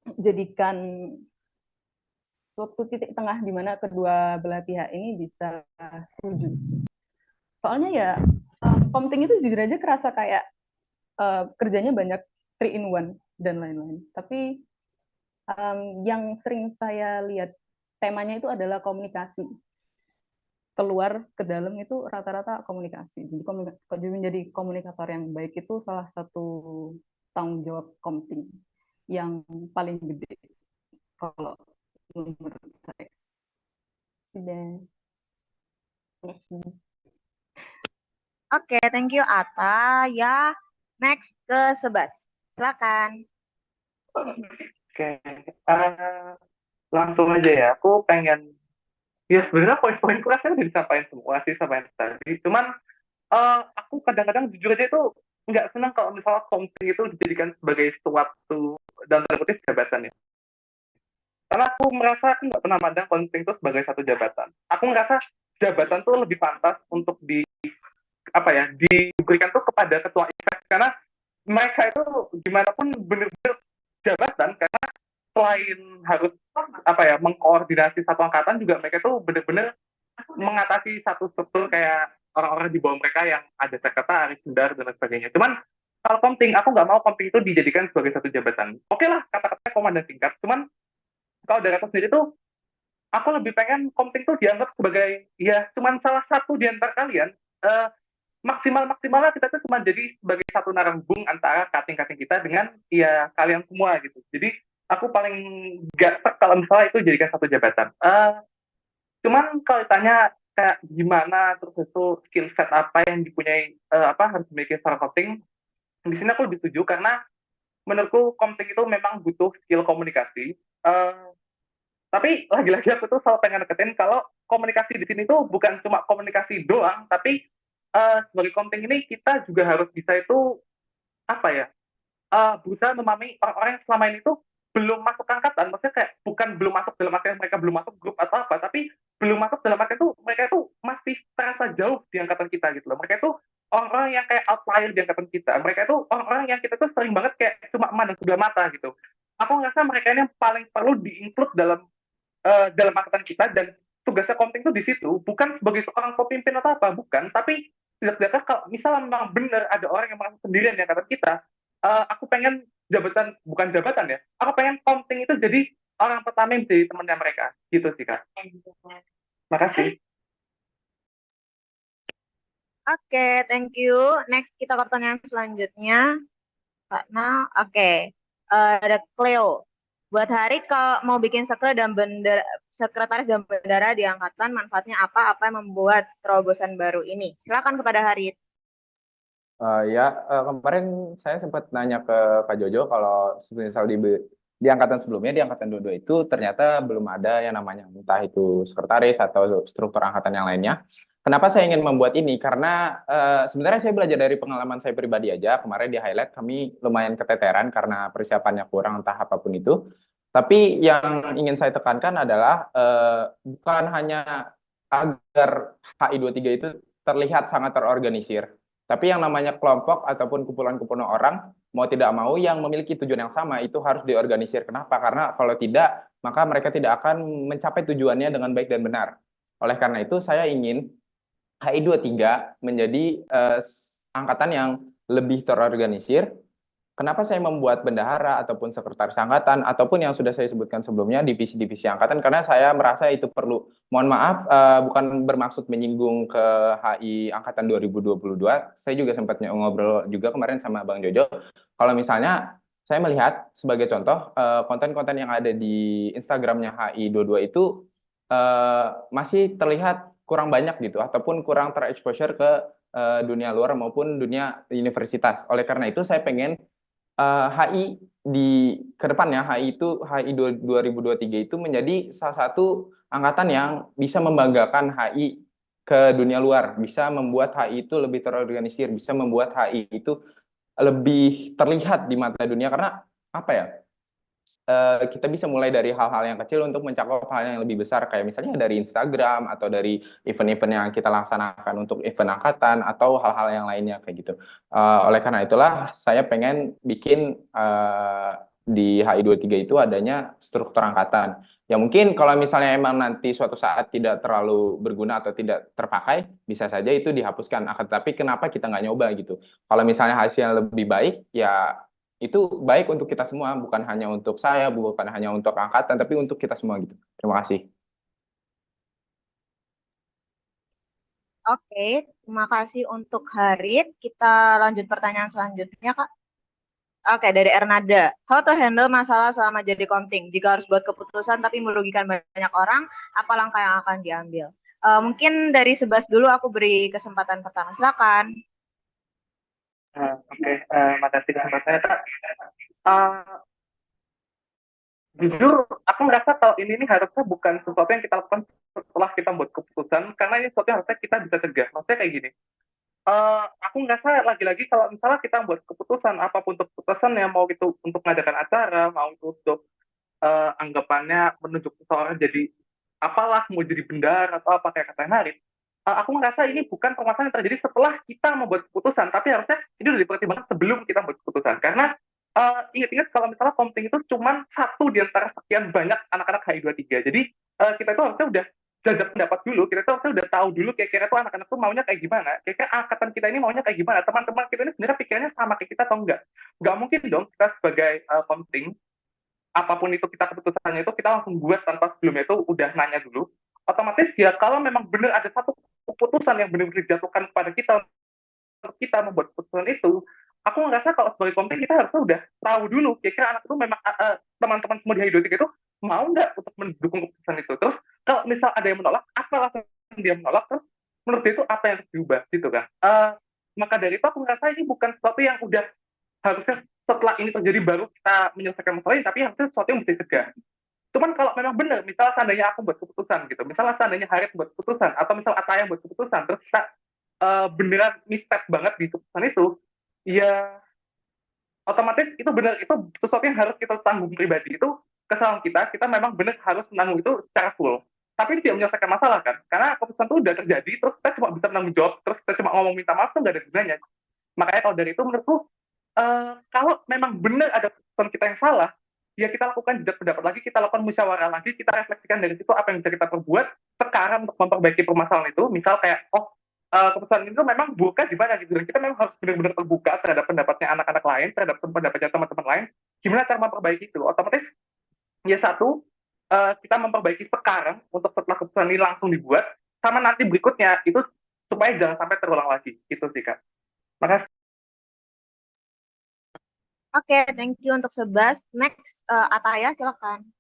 dijadikan suatu titik tengah di mana kedua belah pihak ini bisa setuju. Soalnya ya komting itu jujur aja kerasa kayak kerjanya banyak 3-in-1 dan lain-lain. Tapi yang sering saya lihat temanya itu adalah komunikasi. Keluar ke dalam itu rata-rata komunikasi. Jadi menjadi komunikator yang baik itu salah satu tanggung jawab komting yang paling gede kalau menurut saya. Dan Oke, thank you Ata. Ya, next ke Sebas. Silakan. Oke, langsung aja ya. Aku pengen, ya sebenarnya poin-poin kurasnya udah disampaikan semua sih sama yang tadi. Cuman aku kadang-kadang jujur aja itu nggak senang kalau misalnya komting itu dijadikan sebagai suatu dalam tanda kutip jabatan ya. Karena aku merasa aku nggak pernah mandang komting itu sebagai satu jabatan. Aku ngerasa jabatan tuh lebih pantas untuk diberikan tuh kepada ketua IPES, karena mereka itu gimana pun bener-bener jabatan, karena selain harus mengkoordinasi satu angkatan, juga mereka tuh bener-bener mengatasi satu struktur kayak orang-orang di bawah mereka yang ada sekretaris, bendar, dan lain sebagainya. Cuman kalau komting, aku nggak mau komting itu dijadikan sebagai satu jabatan. Oke lah, kata-katanya komandan tingkat. Cuman kalau dari aku sendiri tuh, aku lebih pengen komting tuh dianggap sebagai ya cuman salah satu di antara kalian. Maksimalnya kita tuh cuma jadi sebagai satu narambung antara cutting-cutting kita dengan ya kalian semua gitu. Jadi aku paling gak kalau misalnya itu jadikan satu jabatan. Cuman kalau ditanya kayak gimana terus itu skill set apa yang dipunyai harus dimiliki seorang komting, di sini aku lebih setuju karena menurutku komting itu memang butuh skill komunikasi. Tapi lagi-lagi aku tuh selalu pengen deketin kalau komunikasi di sini tuh bukan cuma komunikasi doang, tapi sebagai komting ini kita juga harus bisa itu berusaha memahami orang-orang yang selama ini tuh belum masuk angkatan. Maksudnya kayak bukan belum masuk dalam artian mereka belum masuk grup atau apa, tapi belum masuk dalam artian tuh mereka tuh masih terasa jauh di angkatan kita gitu loh. Mereka tuh orang-orang yang kayak outlier di angkatan kita. Mereka tuh orang-orang yang kita tuh sering banget kayak cuma memandang sebelah mata gitu. Aku ngerasa mereka ini yang paling perlu di-include dalam angkatan kita, dan tugasnya komting tuh di situ bukan sebagai seorang pemimpin atau apa, bukan, tapi tidak-tidak kalau misalnya memang benar ada orang yang merasa sendirian di angkatan kita, aku pengen bukan jabatan ya, aku pengen komting itu jadi orang pertama yang jadi temannya mereka, gitu sih Kak. Makasih. Oke, thank you. Next kita ke pertanyaan selanjutnya. Karena ada Cleo. Buat Hari, kalau mau bikin sekretaris dan bendara di angkatan, manfaatnya apa? Apa yang membuat terobosan baru ini? Silakan kepada Hari. Kemarin saya sempat nanya ke Kak Jojo kalau misal di angkatan sebelumnya, di angkatan 22 itu ternyata belum ada yang namanya entah itu sekretaris atau struktur angkatan yang lainnya. Kenapa saya ingin membuat ini? Karena sebenarnya saya belajar dari pengalaman saya pribadi aja. Kemarin di highlight kami lumayan keteteran karena persiapannya kurang entah apapun itu. Tapi yang ingin saya tekankan adalah bukan hanya agar HI23 itu terlihat sangat terorganisir, Tapi yang namanya kelompok ataupun kumpulan-kumpulan orang, mau tidak mau yang memiliki tujuan yang sama itu harus diorganisir. Kenapa? Karena kalau tidak, maka mereka tidak akan mencapai tujuannya dengan baik dan benar. Oleh karena itu, saya ingin HI23 menjadi angkatan yang lebih terorganisir. Kenapa saya membuat bendahara ataupun sekretaris angkatan ataupun yang sudah saya sebutkan sebelumnya divisi-divisi angkatan, karena saya merasa itu perlu. Mohon maaf, bukan bermaksud menyinggung ke HI angkatan 2022. Saya juga sempat ngobrol juga kemarin sama Bang Jojo. Kalau misalnya saya melihat sebagai contoh konten-konten yang ada di Instagramnya HI22 itu masih terlihat kurang banyak gitu ataupun kurang terexposure ke dunia luar maupun dunia universitas. Oleh karena itu saya pengen HI di ke depannya HI 2023 itu menjadi salah satu angkatan yang bisa membanggakan HI ke dunia luar, bisa membuat HI itu lebih terorganisir, bisa membuat HI itu lebih terlihat di mata dunia. Karena apa ya? Kita bisa mulai dari hal-hal yang kecil untuk mencakup hal yang lebih besar, kayak misalnya dari Instagram atau dari event-event yang kita laksanakan untuk event angkatan atau hal-hal yang lainnya kayak gitu. Oleh karena itulah saya pengen bikin di HI23 itu adanya struktur angkatan. Ya mungkin kalau misalnya emang nanti suatu saat tidak terlalu berguna atau tidak terpakai, bisa saja itu dihapuskan. Tapi kenapa kita nggak nyoba gitu? Kalau misalnya hasilnya lebih baik, ya itu baik untuk kita semua, bukan hanya untuk saya, bukan hanya untuk angkatan, tapi untuk kita semua gitu. Terima kasih. Oke, terima kasih untuk Harit. Kita lanjut pertanyaan selanjutnya, Kak. Oke, dari Ernada. How to handle masalah selama jadi komting? Jika harus buat keputusan tapi merugikan banyak orang, apa langkah yang akan diambil? Mungkin dari Sebas dulu aku beri kesempatan pertama. Silakan. Oke, makasih kesempatannya, Kak. Jujur, aku merasa kalau ini harusnya bukan sesuatu yang kita lakukan setelah kita buat keputusan, karena ini sesuatu yang harusnya kita bisa cegah. Maksudnya kayak gini, aku ngerasa lagi-lagi kalau misalnya kita buat keputusan, apapun keputusan yang mau itu untuk mengadakan acara, mau itu untuk anggapannya menunjuk seseorang jadi apalah, mau jadi bendahara atau apa kayak kata Harit, aku ngerasa ini bukan permasalahan yang terjadi setelah kita membuat keputusan, tapi harusnya ini udah dipertimbangkan sebelum kita membuat keputusan. Karena ingat-ingat kalau misalnya komting itu cuma satu di antara sekian banyak anak-anak HI23. Jadi kita itu harusnya udah jajak pendapat dulu, kita tuh harusnya udah tahu dulu kira-kira tuh anak-anak tuh maunya kayak gimana, kira-kira angkatan kita ini maunya kayak gimana, teman-teman kita ini sebenarnya pikirannya sama kayak kita atau enggak. Nggak mungkin dong kita sebagai komting, apapun itu kita keputusannya itu kita langsung buat tanpa sebelumnya itu udah nanya dulu. Otomatis ya kalau memang benar ada satu keputusan yang benar-benar dijatuhkan kepada kita membuat keputusan itu, aku ngerasa kalau sebagai komting kita harusnya udah tahu dulu kira-kira anak itu memang teman-teman semua di HI23 itu mau nggak untuk mendukung keputusan itu. Terus kalau misal ada yang menolak, apa alasan dia menolak, terus menurut dia itu apa yang harus diubah gitu kan. Maka dari itu aku ngerasa ini bukan sesuatu yang udah harusnya setelah ini terjadi baru kita menyelesaikan masalah ini, tapi harusnya sesuatu yang bisa dicegah. Cuman kalau memang benar, misal seandainya aku buat keputusan gitu, misalnya seandainya Harit buat keputusan, atau misal Ataya buat keputusan, terus kita beneran misstep banget di keputusan itu, ya otomatis itu benar, itu sesuatu yang harus kita tanggung pribadi. Itu kesalahan kita memang benar harus menanggung itu secara full. Tapi ini tidak menyelesaikan masalah kan, karena keputusan itu udah terjadi, terus kita cuma bisa menanggung jawab, terus kita cuma ngomong minta maaf, itu nggak ada gunanya. Makanya kalau dari itu menurutku, kalau memang benar ada keputusan kita yang salah, ya kita lakukan jeda pendapat lagi, kita lakukan musyawarah lagi, kita refleksikan dari situ apa yang bisa kita perbuat sekarang untuk memperbaiki permasalahan itu. Misal kayak, keputusan itu memang buka di mana gitu, dan kita memang harus benar-benar terbuka terhadap pendapatnya anak-anak lain, terhadap pendapatnya teman-teman lain, gimana cara memperbaiki itu. Otomatis, ya satu, kita memperbaiki sekarang untuk setelah keputusan ini langsung dibuat, sama nanti berikutnya itu supaya jangan sampai terulang lagi. Itu sih, Kak. Makasih. Oke, thank you untuk Sebas. Next, Ataya, silakan.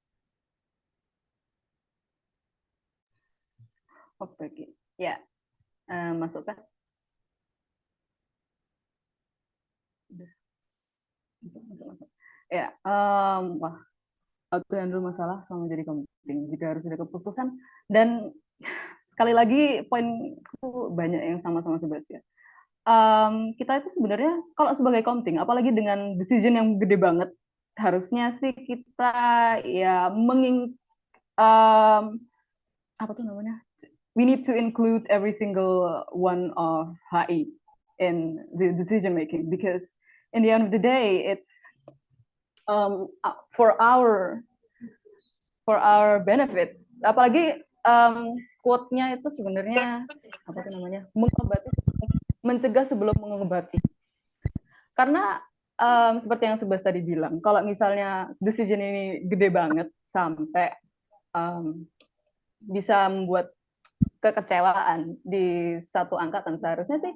Oke, ya. Masuk kan? Masuk. Ya, wah, aku handle masalah sama jadi komting. Jika harus ada keputusan, dan sekali lagi poinku banyak yang sama-sama Sebas ya. Kita itu sebenarnya kalau sebagai komting, apalagi dengan decision yang gede banget, harusnya sih kita ya apa tuh namanya? We need to include every single one of HI. in the decision making, because in the end of the day it's for our benefit. Apalagi quote-nya itu sebenarnya apa tuh namanya, mengobati, mencegah sebelum mengobati. Karena seperti yang Subas tadi bilang, kalau misalnya decision ini gede banget sampai bisa membuat kekecewaan di satu angkatan, seharusnya sih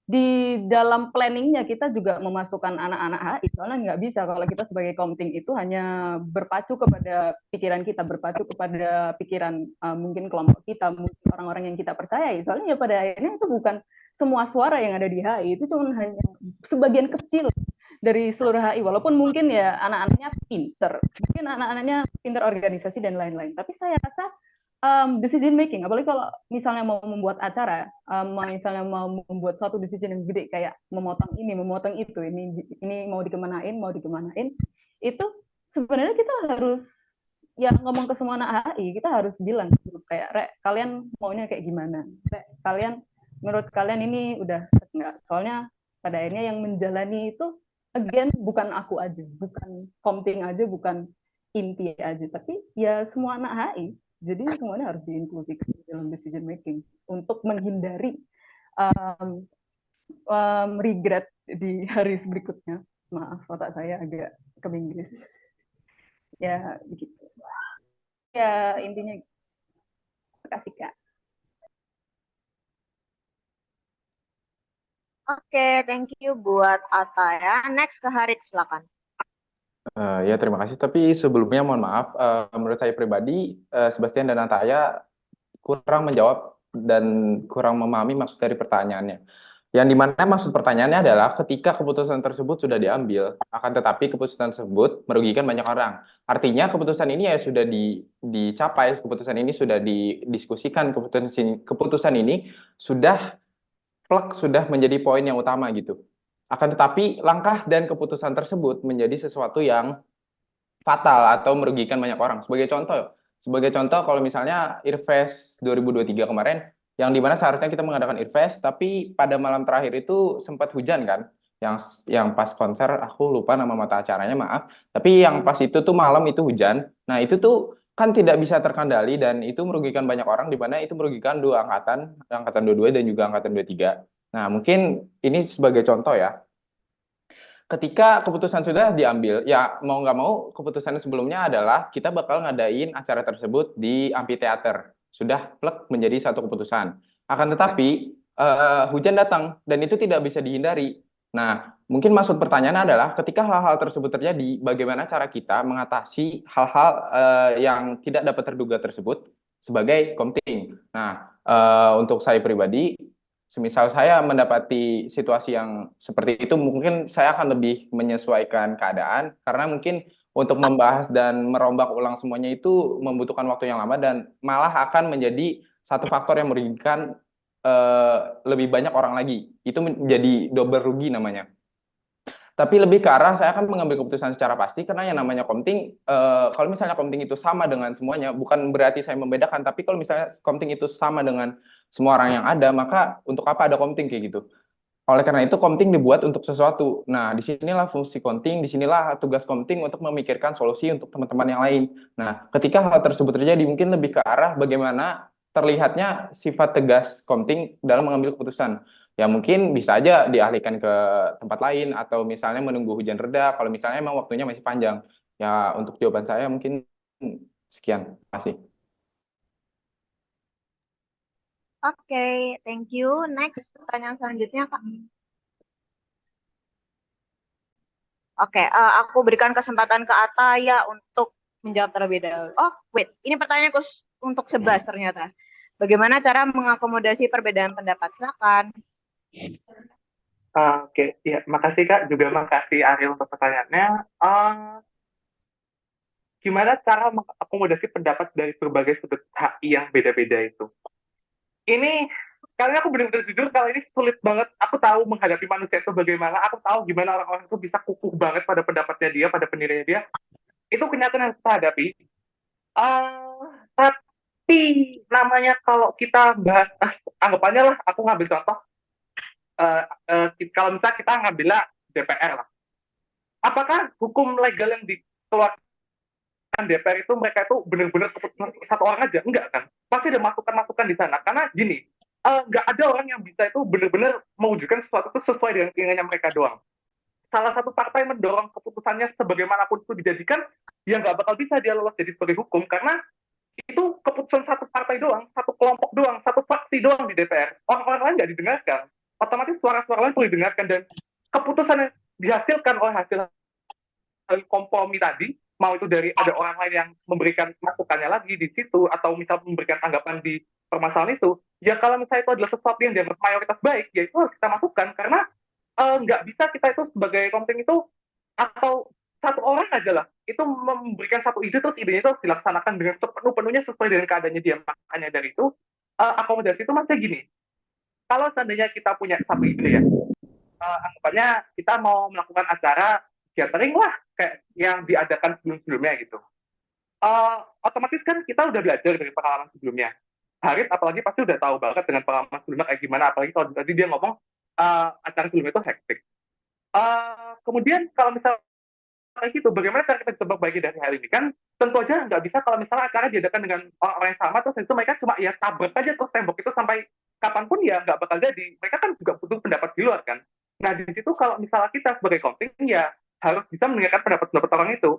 di dalam planningnya kita juga memasukkan anak-anak HI, soalnya nggak bisa kalau kita sebagai komting itu hanya berpacu kepada pikiran kita, berpacu kepada pikiran mungkin kelompok kita, mungkin orang-orang yang kita percayai, soalnya ya pada akhirnya itu bukan semua suara yang ada di HI, itu cuma hanya sebagian kecil dari seluruh HI, walaupun mungkin ya anak-anaknya pinter, mungkin anak-anaknya pinter organisasi dan lain-lain, tapi saya rasa decision making, apalagi kalau misalnya mau membuat acara, misalnya mau membuat suatu decision yang gede kayak memotong ini, memotong itu, ini mau dikemanain, itu sebenarnya kita harus ya ngomong ke semua anak HI, kita harus bilang kayak, Rek, kalian maunya kayak gimana? Rek, kalian menurut kalian ini udah enggak? Soalnya pada akhirnya yang menjalani itu again bukan aku aja, bukan komting aja, bukan inti aja, tapi ya semua anak HI. Jadi semuanya harus diinklusikan dalam decision making untuk menghindari regret di hari berikutnya. Maaf, otak saya agak ke Inggris. Ya begitu. Ya intinya. Terima kasih Kak. Oke, thank you buat Ataya. Next ke Harit, silakan. Ya, terima kasih. Tapi sebelumnya mohon maaf, menurut saya pribadi, Sebastian dan Ataya kurang menjawab dan kurang memahami maksud dari pertanyaannya. Yang dimana maksud pertanyaannya adalah ketika keputusan tersebut sudah diambil, akan tetapi keputusan tersebut merugikan banyak orang. Artinya keputusan ini ya sudah dicapai, keputusan ini sudah didiskusikan, keputusan ini sudah menjadi poin yang utama gitu. Akan tetapi langkah dan keputusan tersebut menjadi sesuatu yang fatal atau merugikan banyak orang. Sebagai contoh kalau misalnya IRFES 2023 kemarin, yang dimana seharusnya kita mengadakan IRFES, tapi pada malam terakhir itu sempat hujan kan, yang pas konser aku lupa nama mata acaranya, maaf. Tapi yang pas itu tuh malam itu hujan. Nah itu tuh kan tidak bisa terkendali dan itu merugikan banyak orang, di mana itu merugikan dua angkatan, angkatan 22 dan juga angkatan 23. Nah mungkin ini sebagai contoh ya. Ketika keputusan sudah diambil, ya mau nggak mau keputusan sebelumnya adalah kita bakal ngadain acara tersebut di amphitheater. Sudah plek menjadi satu keputusan. Akan tetapi hujan datang dan itu tidak bisa dihindari. Nah, mungkin maksud pertanyaan adalah ketika hal-hal tersebut terjadi, bagaimana cara kita mengatasi hal-hal yang tidak dapat terduga tersebut sebagai komting. Nah, untuk saya pribadi, semisal saya mendapati situasi yang seperti itu, mungkin saya akan lebih menyesuaikan keadaan, karena mungkin untuk membahas dan merombak ulang semuanya itu membutuhkan waktu yang lama dan malah akan menjadi satu faktor yang merugikan lebih banyak orang lagi. Itu menjadi double rugi namanya. Tapi lebih ke arah saya akan mengambil keputusan secara pasti, karena yang namanya komting, kalau misalnya komting itu sama dengan semuanya, bukan berarti saya membedakan, tapi kalau misalnya komting itu sama dengan semua orang yang ada, maka untuk apa ada komting kayak gitu. Oleh karena itu komting dibuat untuk sesuatu. Nah, disinilah fungsi komting, disinilah tugas komting untuk memikirkan solusi untuk teman-teman yang lain. Nah, ketika hal tersebut terjadi, mungkin lebih ke arah bagaimana terlihatnya sifat tegas komting dalam mengambil keputusan. Ya mungkin bisa aja dialihkan ke tempat lain atau misalnya menunggu hujan reda kalau misalnya emang waktunya masih panjang. Ya untuk jawaban saya mungkin sekian. Terima kasih. Oke, thank you. Next, pertanyaan selanjutnya, Kak. Oke, aku berikan kesempatan ke Ataya untuk menjawab terlebih dahulu. Oh, wait, ini pertanyaan khusus untuk Sebas ternyata. Bagaimana cara mengakomodasi perbedaan pendapat? Silakan. Oke, ya, makasih Kak. Juga makasih Ariel untuk pertanyaannya. Gimana cara mengakomodasi pendapat dari berbagai sudut HI yang beda-beda itu? Ini, karena aku benar-benar jujur, kalau ini sulit banget. Aku tahu menghadapi manusia itu bagaimana. Aku tahu gimana orang-orang itu bisa kukuh banget pada pendapatnya dia, pada pendirinya dia. Itu kenyataan yang kita hadapi. Tapi namanya kalau kita bahas, anggapannya lah, aku ngambil contoh. kalau misalnya kita ngambilnya DPR lah, apakah hukum legal yang dikeluarkan DPR itu mereka itu benar-benar keputusan satu orang aja? Enggak kan? Pasti ada masukan-masukan di sana. Karena gini, nggak ada orang yang bisa itu benar-benar mewujudkan sesuatu itu sesuai dengan keinginannya mereka doang. Salah satu partai mendorong keputusannya sebagaimanapun itu dijadikan, ya nggak bakal bisa dia lolos jadi sebagai hukum, karena itu keputusan satu partai doang, satu kelompok doang, satu fraksi doang di DPR. Orang-orang lain nggak didengarkan. Otomatis suara-suara lain perlu didengarkan, dan keputusan yang dihasilkan oleh hasil kompromi tadi, mau itu dari ada orang lain yang memberikan masukannya lagi di situ, atau misal memberikan tanggapan di permasalahan itu, ya kalau misalnya itu adalah sesuatu yang dianggap mayoritas baik, ya itu harus kita masukkan, karena nggak bisa kita itu sebagai komting itu, atau satu orang aja lah, itu memberikan satu ide, terus idenya itu harus dilaksanakan dengan sepenuh-penuhnya sesuai dengan keadaannya dia. Makanya dari itu, akomodasi itu masih gini, kalau seandainya kita punya satu ide ya, anggapannya kita mau melakukan acara gathering lah, kayak yang diadakan sebelum-sebelumnya gitu. Otomatis kan kita udah belajar dari pengalaman sebelumnya. Harit apalagi pasti udah tahu banget dengan pengalaman sebelumnya kayak gimana, apalagi kalau tadi dia ngomong acara sebelumnya itu hektik. Kemudian kalau misalnya kayak gitu, bagaimana cara kita bisa perbaiki dari hal ini? Kan tentu aja nggak bisa kalau misalnya acara diadakan dengan orang-orang yang sama, terus itu mereka cuma ya tabrak aja terus tembok itu sampai kapanpun ya nggak bakal jadi. Mereka kan juga butuh pendapat di luar kan. Nah di situ kalau misalnya kita sebagai counting ya harus bisa mendengarkan pendapat-pendapat orang itu.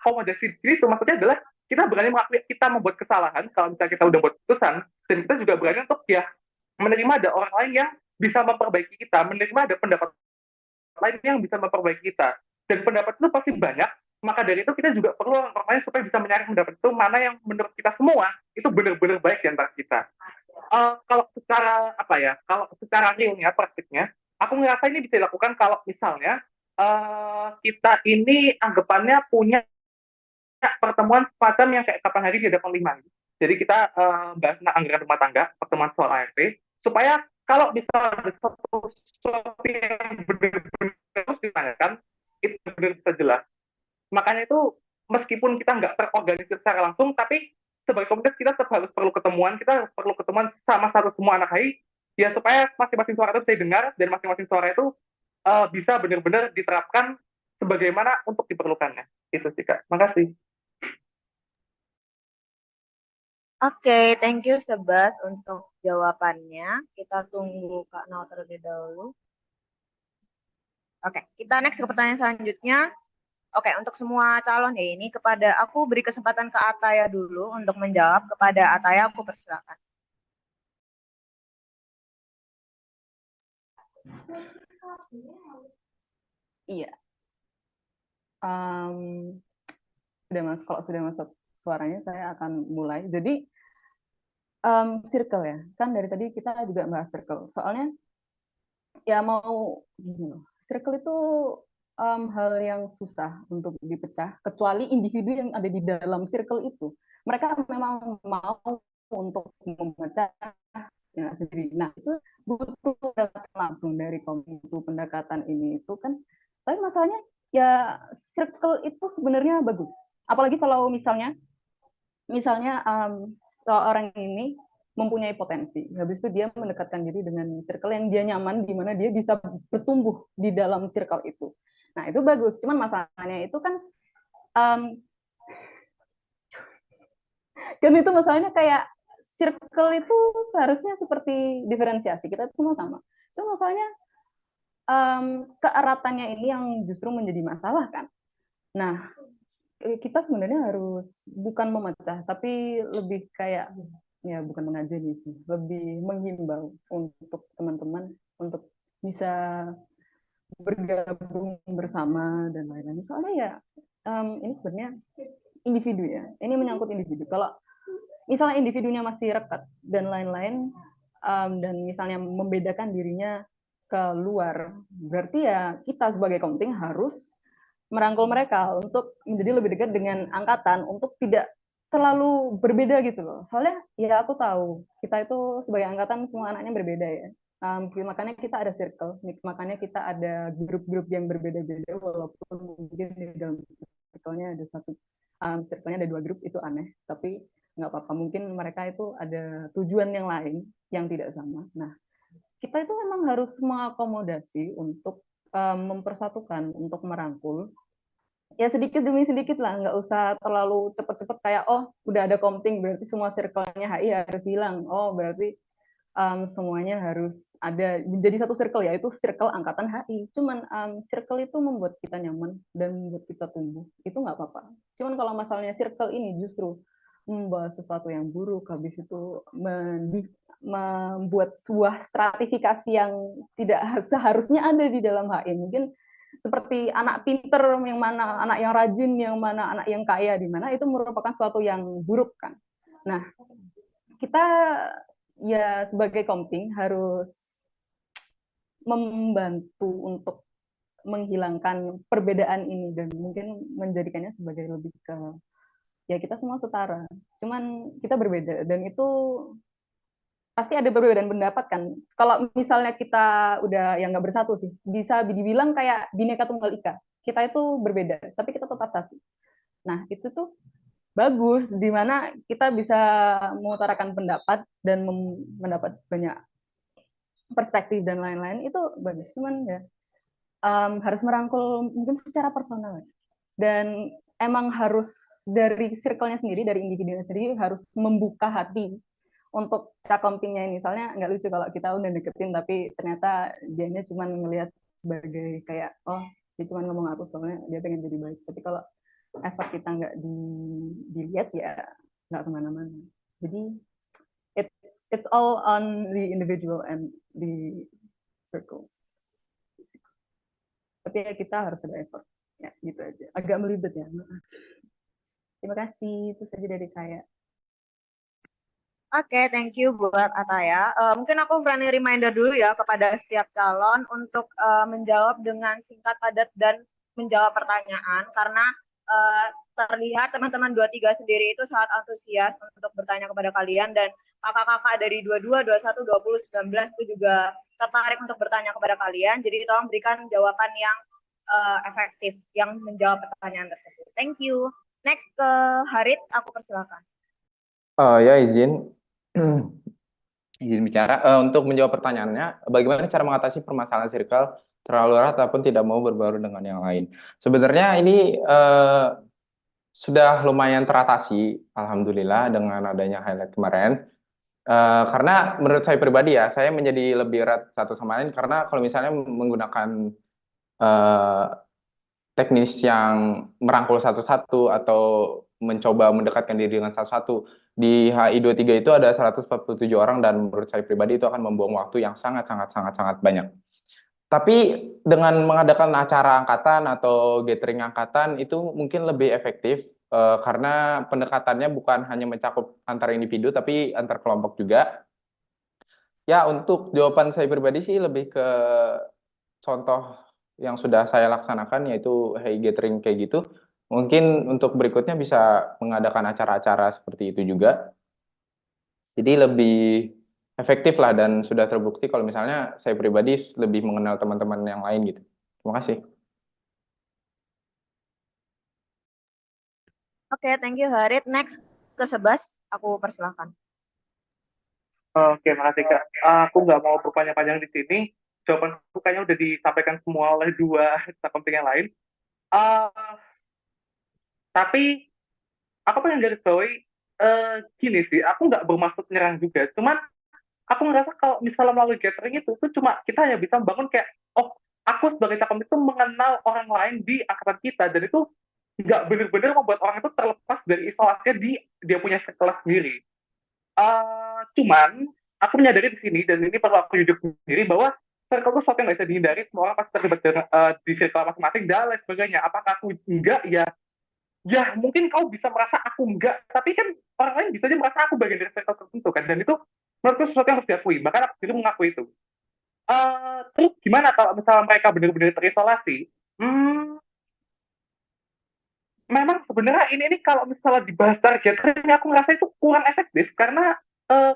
Akomodasi itu maksudnya adalah kita berani mengakui kita membuat kesalahan kalau misalnya kita udah buat keputusan, dan kita juga berani untuk ya menerima ada orang lain yang bisa memperbaiki kita, menerima ada pendapat lain yang bisa memperbaiki kita, dan pendapat itu pasti banyak. Maka dari itu kita juga perlu orang lain supaya bisa menyaring pendapat itu mana yang menurut kita semua itu benar-benar baik di antara kita. Kalau secara apa ya, kalau secara realnya praktiknya, aku ngerasa ini bisa dilakukan kalau misalnya kita ini anggapannya punya pertemuan semacam yang kayak kapan hari diadakan 5. Jadi kita bahas tentang anggaran rumah tangga, pertemuan soal ART, supaya kalau misalnya ada sesuatu yang benar-benar harus ditanyakan, itu benar bisa jelas. Makanya itu meskipun kita nggak terorganisir secara langsung, tapi sebagai komunitas kita tetap harus perlu ketemuan, kita harus perlu ketemuan sama satu semua anak HI, ya supaya masing-masing suara itu bisa didengar, dan masing-masing suara itu bisa benar-benar diterapkan sebagaimana untuk diperlukannya. Itu sih Kak. Makasih. Oke, thank you Sebas untuk jawabannya. Kita tunggu Kak Nau terlebih dahulu. Oke, kita next ke pertanyaan selanjutnya. Oke, untuk semua calon ya ini kepada aku beri kesempatan ke Ataya dulu untuk menjawab. Kepada Ataya aku persilakan. Iya. Kalau sudah masuk suaranya saya akan mulai. Jadi circle ya, kan dari tadi kita juga bahas circle. Soalnya ya mau gini loh, circle itu hal yang susah untuk dipecah, kecuali individu yang ada di dalam circle itu. Mereka memang mau untuk memecah sendiri. Nah, itu butuh pendekatan langsung dari komite pendekatan ini itu kan. Tapi masalahnya ya circle itu sebenarnya bagus. Apalagi kalau misalnya seorang ini mempunyai potensi. Habis itu dia mendekatkan diri dengan circle yang dia nyaman, di mana dia bisa bertumbuh di dalam circle itu. Nah, itu bagus. Cuman masalahnya itu kan itu masalahnya kayak circle itu seharusnya seperti diferensiasi. Kita semua sama. Cuma masalahnya keeratannya ini yang justru menjadi masalah kan. Nah, kita sebenarnya harus bukan memecah, tapi lebih kayak ya bukan mengajari sih, lebih menghimbau untuk teman-teman untuk bisa bergabung bersama dan lain-lain. Soalnya ya ini sebenarnya individu ya, ini menyangkut individu. Kalau misalnya individunya masih rekat dan lain-lain, dan misalnya membedakan dirinya ke luar, berarti ya kita sebagai komting harus merangkul mereka untuk menjadi lebih dekat dengan angkatan, untuk tidak terlalu berbeda gitu loh. Soalnya ya aku tahu kita itu sebagai angkatan semua anaknya berbeda ya. Makanya kita ada circle, makanya kita ada grup-grup yang berbeda-beda, walaupun mungkin di dalam circle-nya ada circle-nya ada 2 grup, itu aneh, tapi nggak apa-apa. Mungkin mereka itu ada tujuan yang lain yang tidak sama. Nah, kita itu memang harus mengakomodasi untuk mempersatukan, untuk merangkul. Ya sedikit demi sedikit lah, nggak usah terlalu cepet-cepet kayak, oh udah ada komting, berarti semua circle-nya HI harus hilang. Oh berarti semuanya harus ada, jadi satu circle, yaitu circle angkatan HI. Cuman circle itu membuat kita nyaman dan membuat kita tumbuh, itu nggak apa-apa. Cuman kalau masalahnya circle ini justru membawa sesuatu yang buruk, habis itu membuat sebuah stratifikasi yang tidak seharusnya ada di dalam HI. Mungkin seperti anak pinter yang mana, anak yang rajin yang mana, anak yang kaya di mana, itu merupakan sesuatu yang buruk kan. Nah, kita ya sebagai komting harus membantu untuk menghilangkan perbedaan ini dan mungkin menjadikannya sebagai lebih ke ya kita semua setara. Cuman kita berbeda dan itu pasti ada perbedaan pendapat kan. Kalau misalnya kita udah yang nggak bersatu sih, bisa dibilang kayak Bhinneka Tunggal Ika. Kita itu berbeda, tapi kita tetap satu. Nah, itu tuh bagus, di mana kita bisa mengutarakan pendapat dan mendapat banyak perspektif dan lain-lain, itu bagus. Cuman ya harus merangkul mungkin secara personal. Dan emang harus dari circle-nya sendiri, dari individunya sendiri, harus membuka hati untuk cakomtingnya ini. Soalnya nggak lucu kalau kita udah deketin, tapi ternyata dianya cuma ngelihat sebagai kayak, oh dia cuma ngomong aku soalnya dia pengen jadi baik. Tapi kalau effort kita nggak dilihat ya nggak kemana-mana. Jadi it's all on the individual and the circles. Tapi ya kita harus ada effort. Ya gitu aja. Agak melibet ya. Terima kasih. Itu saja dari saya. Oke, thank you buat Ataya. Mungkin aku friendly reminder dulu ya kepada setiap calon untuk menjawab dengan singkat, padat, dan menjawab pertanyaan. Karena terlihat teman-teman 23 sendiri itu sangat antusias untuk bertanya kepada kalian. Dan kakak-kakak dari 22, 21, 20, 19 itu juga tertarik untuk bertanya kepada kalian. Jadi tolong berikan jawaban yang efektif, yang menjawab pertanyaan tersebut. Thank you. Next ke Harit, aku persilakan. Ya izin bicara. Untuk menjawab pertanyaannya, bagaimana cara mengatasi permasalahan circle terlalu erat ataupun tidak mau berbaur dengan yang lain? Sebenarnya ini sudah lumayan teratasi, alhamdulillah, dengan adanya highlight kemarin. Karena menurut saya pribadi ya, saya menjadi lebih erat satu sama lain karena kalau misalnya menggunakan teknis yang merangkul satu-satu atau mencoba mendekatkan diri dengan satu-satu. Di HI23 itu ada 147 orang dan menurut saya pribadi itu akan membuang waktu yang sangat banyak. Tapi dengan mengadakan acara angkatan atau gathering angkatan itu mungkin lebih efektif karena pendekatannya bukan hanya mencakup antar individu tapi antar kelompok juga. Ya, untuk jawaban saya pribadi sih lebih ke contoh yang sudah saya laksanakan yaitu hey gathering kayak gitu. Mungkin untuk berikutnya bisa mengadakan acara-acara seperti itu juga. Jadi lebih efektif lah dan sudah terbukti kalau misalnya saya pribadi lebih mengenal teman-teman yang lain gitu. Terima kasih. Oke, thank you Harit. Next ke Sebas, aku persilakan. Oke, makasih Kak. Aku nggak mau berpanjang-panjang di sini. Jawabanku kayaknya udah disampaikan semua oleh dua komting yang lain. Tapi aku pengen garis bawahi gini sih, aku nggak bermaksud nyerang juga. Cuman aku ngerasa kalau misalnya melalui gathering itu cuma kita hanya bisa membangun kayak, oh aku sebagai cakom itu mengenal orang lain di angkatan kita, dan itu nggak benar-benar membuat orang itu terlepas dari isolasinya di dia punya sekelas sendiri. Cuman aku menyadari di sini, dan ini perlu aku jujur sendiri, bahwa circle itu sesuatu yang nggak bisa dihindari. Semua orang pasti terlibat di circle masing-masing dan lain sebagainya. Apakah aku enggak? Ya mungkin kau bisa merasa aku enggak, tapi kan orang lain bisa aja merasa aku bagian dari circle tertentu kan, dan itu menurutku sesuatu yang harus diakui. Bahkan aku sendiri mengakui itu. Terus gimana kalau misalnya mereka benar-benar terisolasi? Memang sebenarnya ini kalau misalnya dibahas targetnya, aku ngerasa itu kurang efektif karena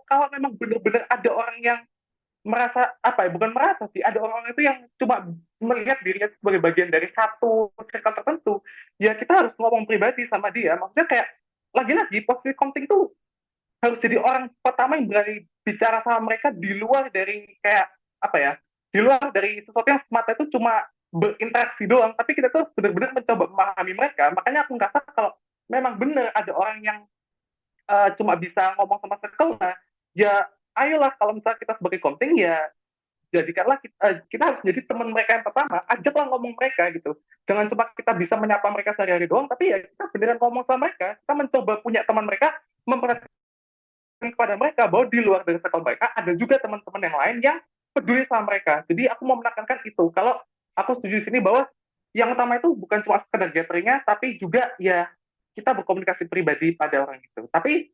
kalau memang benar-benar ada orang yang merasa bukan merasa sih, ada orang-orang itu yang cuma melihat dirinya sebagai bagian dari satu circle tertentu, ya kita harus ngomong pribadi sama dia. Maksudnya kayak lagi-lagi posisi komting itu harus jadi orang pertama yang berani bicara sama mereka di luar dari kayak apa ya, di luar dari sesuatu yang semata itu cuma berinteraksi doang, tapi kita tuh benar-benar mencoba memahami mereka. Makanya aku ngerasa kalau memang benar ada orang yang cuma bisa ngomong sama circle-nya, ya ayolah kalau misalnya kita sebagai konting ya jadikanlah kita harus jadi teman mereka yang pertama, ajaklah ngomong mereka gitu. Jangan cuma kita bisa menyapa mereka sehari-hari doang, tapi ya kita beneran ngomong sama mereka, kita mencoba punya teman mereka, memperhatikan kepada mereka bahwa di luar dari circle mereka ada juga teman-teman yang lain yang peduli sama mereka. Jadi aku mau menekankan itu. Kalau aku setuju di sini bahwa yang utama itu bukan cuma sekedar gatheringnya, tapi juga ya kita berkomunikasi pribadi pada orang itu. Tapi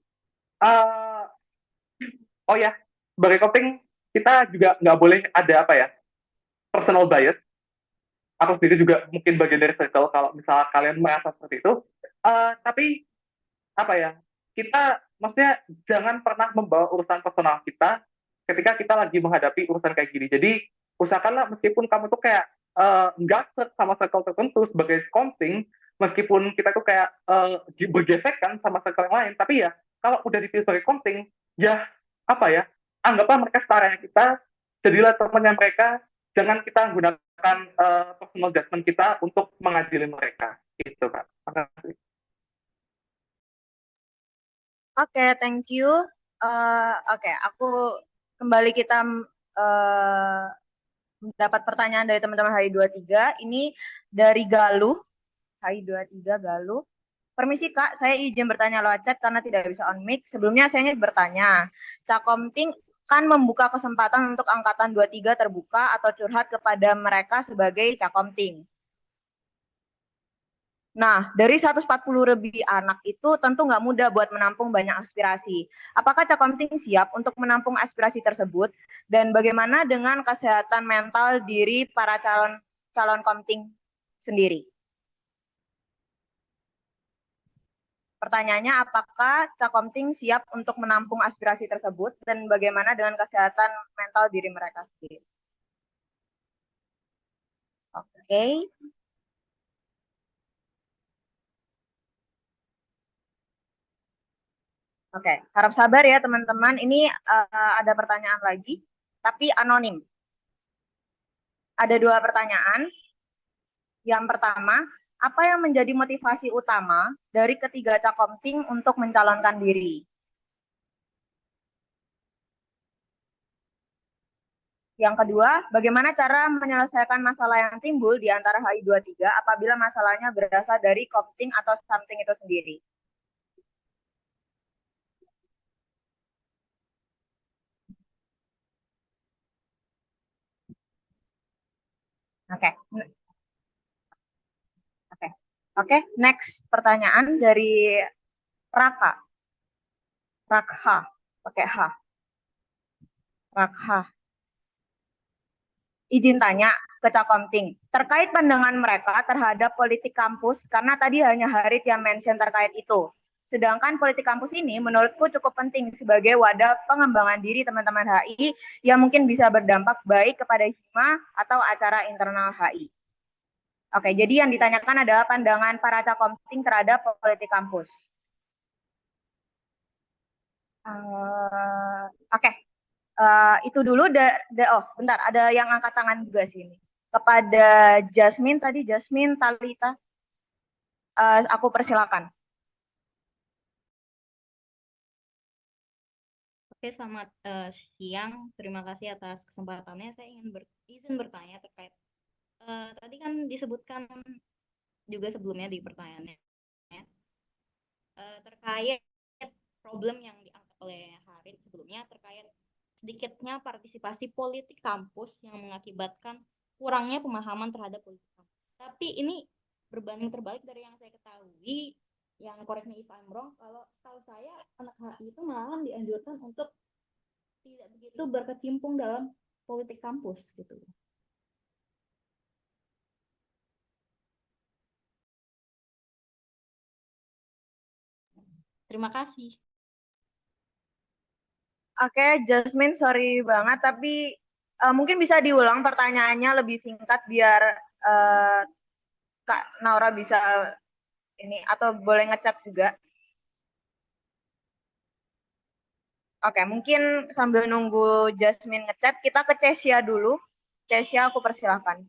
uh, oh ya, sebagai coping kita juga nggak boleh ada apa ya, personal bias. Aku sendiri juga mungkin bagian dari circle kalau misalnya kalian merasa seperti itu. Tapi apa ya, kita maksudnya jangan pernah membawa urusan personal kita ketika kita lagi menghadapi urusan kayak gini. Jadi usahakanlah meskipun kamu tuh kayak nggak sama circle tertentu sebagai counting, meskipun kita tuh kayak bergesekan sama circle yang lain, tapi ya kalau udah dipilih sebagai counting, ya apa ya, anggaplah mereka setaranya kita, jadilah temannya mereka, jangan kita gunakan personal judgment kita untuk mengadili mereka. Gitu, Kak. Terima kasih. Oke, thank you. Oke, aku kembali kita dapat pertanyaan dari teman-teman HI23. Ini dari Galuh, HI23 Galuh. Permisi Kak, saya izin bertanya lewat chat karena tidak bisa on mic. Sebelumnya saya ingin bertanya, Cakomting kan membuka kesempatan untuk angkatan 23 terbuka atau curhat kepada mereka sebagai Cakomting. Nah, dari 140 lebih anak itu tentu nggak mudah buat menampung banyak aspirasi. Apakah Cakomting siap untuk menampung aspirasi tersebut? Dan bagaimana dengan kesehatan mental diri para calon komting sendiri? Pertanyaannya, apakah Cakomting siap untuk menampung aspirasi tersebut? Dan bagaimana dengan kesehatan mental diri mereka sendiri? Oke. Oke, harap sabar ya teman-teman. Ini ada pertanyaan lagi, tapi anonim. Ada 2 pertanyaan. Yang pertama, apa yang menjadi motivasi utama dari ketiga Cakomting untuk mencalonkan diri? Yang kedua, bagaimana cara menyelesaikan masalah yang timbul di antara HI23 apabila masalahnya berasal dari Komting atau something itu sendiri? Oke, next pertanyaan dari Rakha, pakai H. Rakha. Izin tanya ke Cakomting, terkait pandangan mereka terhadap politik kampus, karena tadi hanya Harit yang mention terkait itu. Sedangkan politik kampus ini menurutku cukup penting sebagai wadah pengembangan diri teman-teman HI yang mungkin bisa berdampak baik kepada hima atau acara internal HI. Oke, jadi yang ditanyakan adalah pandangan para Cakomting terhadap politik kampus. Oke. Itu dulu. Oh, bentar, ada yang angkat tangan juga sini. Kepada Jasmine tadi, Jasmine Talita, aku persilakan. Oke, selamat siang. Terima kasih atas kesempatannya. Saya izin bertanya terkait tadi kan disebutkan juga sebelumnya di pertanyaannya terkait problem yang diangkat oleh Harit sebelumnya terkait sedikitnya partisipasi politik kampus yang mengakibatkan kurangnya pemahaman terhadap politik kampus. Tapi ini berbanding terbalik dari yang saya ketahui, yang correct me if I'm wrong, kalau setahu saya anak HI itu malah dianjurkan untuk tidak begitu berkecimpung dalam politik kampus gitu. Terima kasih. Oke, Jasmine, sorry banget, tapi mungkin bisa diulang pertanyaannya lebih singkat biar Kak Naura bisa ini, atau boleh ngechat juga. Oke, mungkin sambil nunggu Jasmine ngechat, kita ke Cesia dulu. Cesia, aku persilahkan.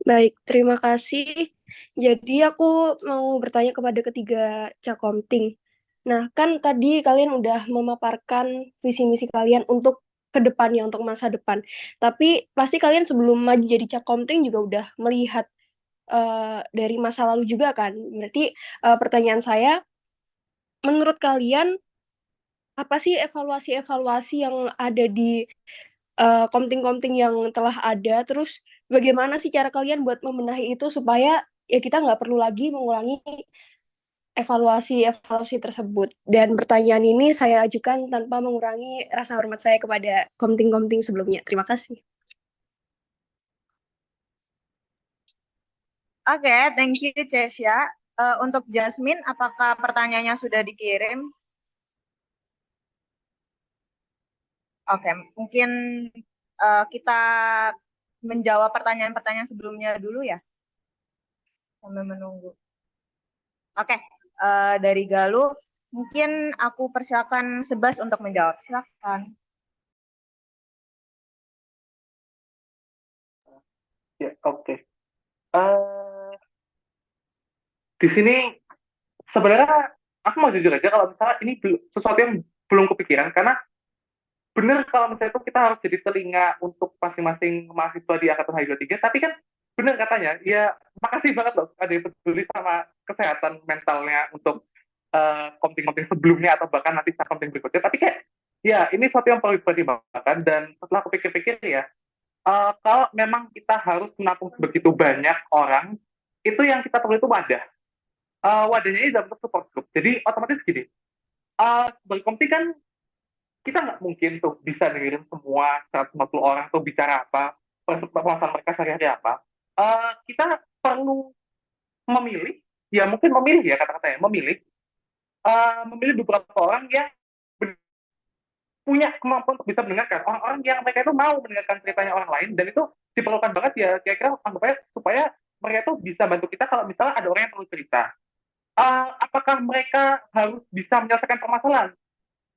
Baik, terima kasih. Jadi aku mau bertanya kepada ketiga Cakomting. Nah, kan tadi kalian udah memaparkan visi misi kalian untuk ke depannya, untuk masa depan. Tapi pasti kalian sebelum maju jadi Cakomting juga udah melihat dari masa lalu juga kan. Berarti pertanyaan saya, menurut kalian apa sih evaluasi-evaluasi yang ada di komting-komting yang telah ada, terus bagaimana sih cara kalian buat membenahi itu supaya ya kita nggak perlu lagi mengulangi evaluasi-evaluasi tersebut. Dan pertanyaan ini saya ajukan tanpa mengurangi rasa hormat saya kepada komting-komting sebelumnya. Terima kasih. Oke, thank you Cesia. Untuk Jasmine, apakah pertanyaannya sudah dikirim? Oke, mungkin kita menjawab pertanyaan-pertanyaan sebelumnya dulu ya, sambil menunggu. Oke, dari Galuh, mungkin aku persilakan Sebas untuk menjawab. Silakan. Ya, oke. Di sini sebenarnya aku mau jujur aja kalau misalnya ini sesuatu yang belum kepikiran, karena bener kalau misalnya itu kita harus jadi telinga untuk masing-masing mahasiswa di Angkatan H23, tapi kan bener katanya, ya makasih banget loh ada yang peduli sama kesehatan mentalnya untuk komting-komting sebelumnya atau bahkan nanti saat komting berikutnya, tapi kayak ya ini sesuatu yang perlu dipertimbangkan. Dan setelah aku pikir-pikir ya, kalau memang kita harus menampung begitu banyak orang, itu yang kita perlu itu wadah. Wadahnya ini dalam bentuk support group. Jadi otomatis gini, berkomting kan kita nggak mungkin tuh bisa dengerin semua 150 orang tuh bicara apa, permasalahan mereka sehari-hari apa. Kita perlu memilih, ya mungkin memilih ya kata-katanya, memilih beberapa orang yang punya kemampuan untuk bisa mendengarkan, orang-orang yang mereka itu mau mendengarkan ceritanya orang lain, dan itu diperlukan banget ya, kira-kira anggapnya supaya mereka itu bisa bantu kita kalau misalnya ada orang yang perlu cerita. Apakah mereka harus bisa menyelesaikan permasalahan?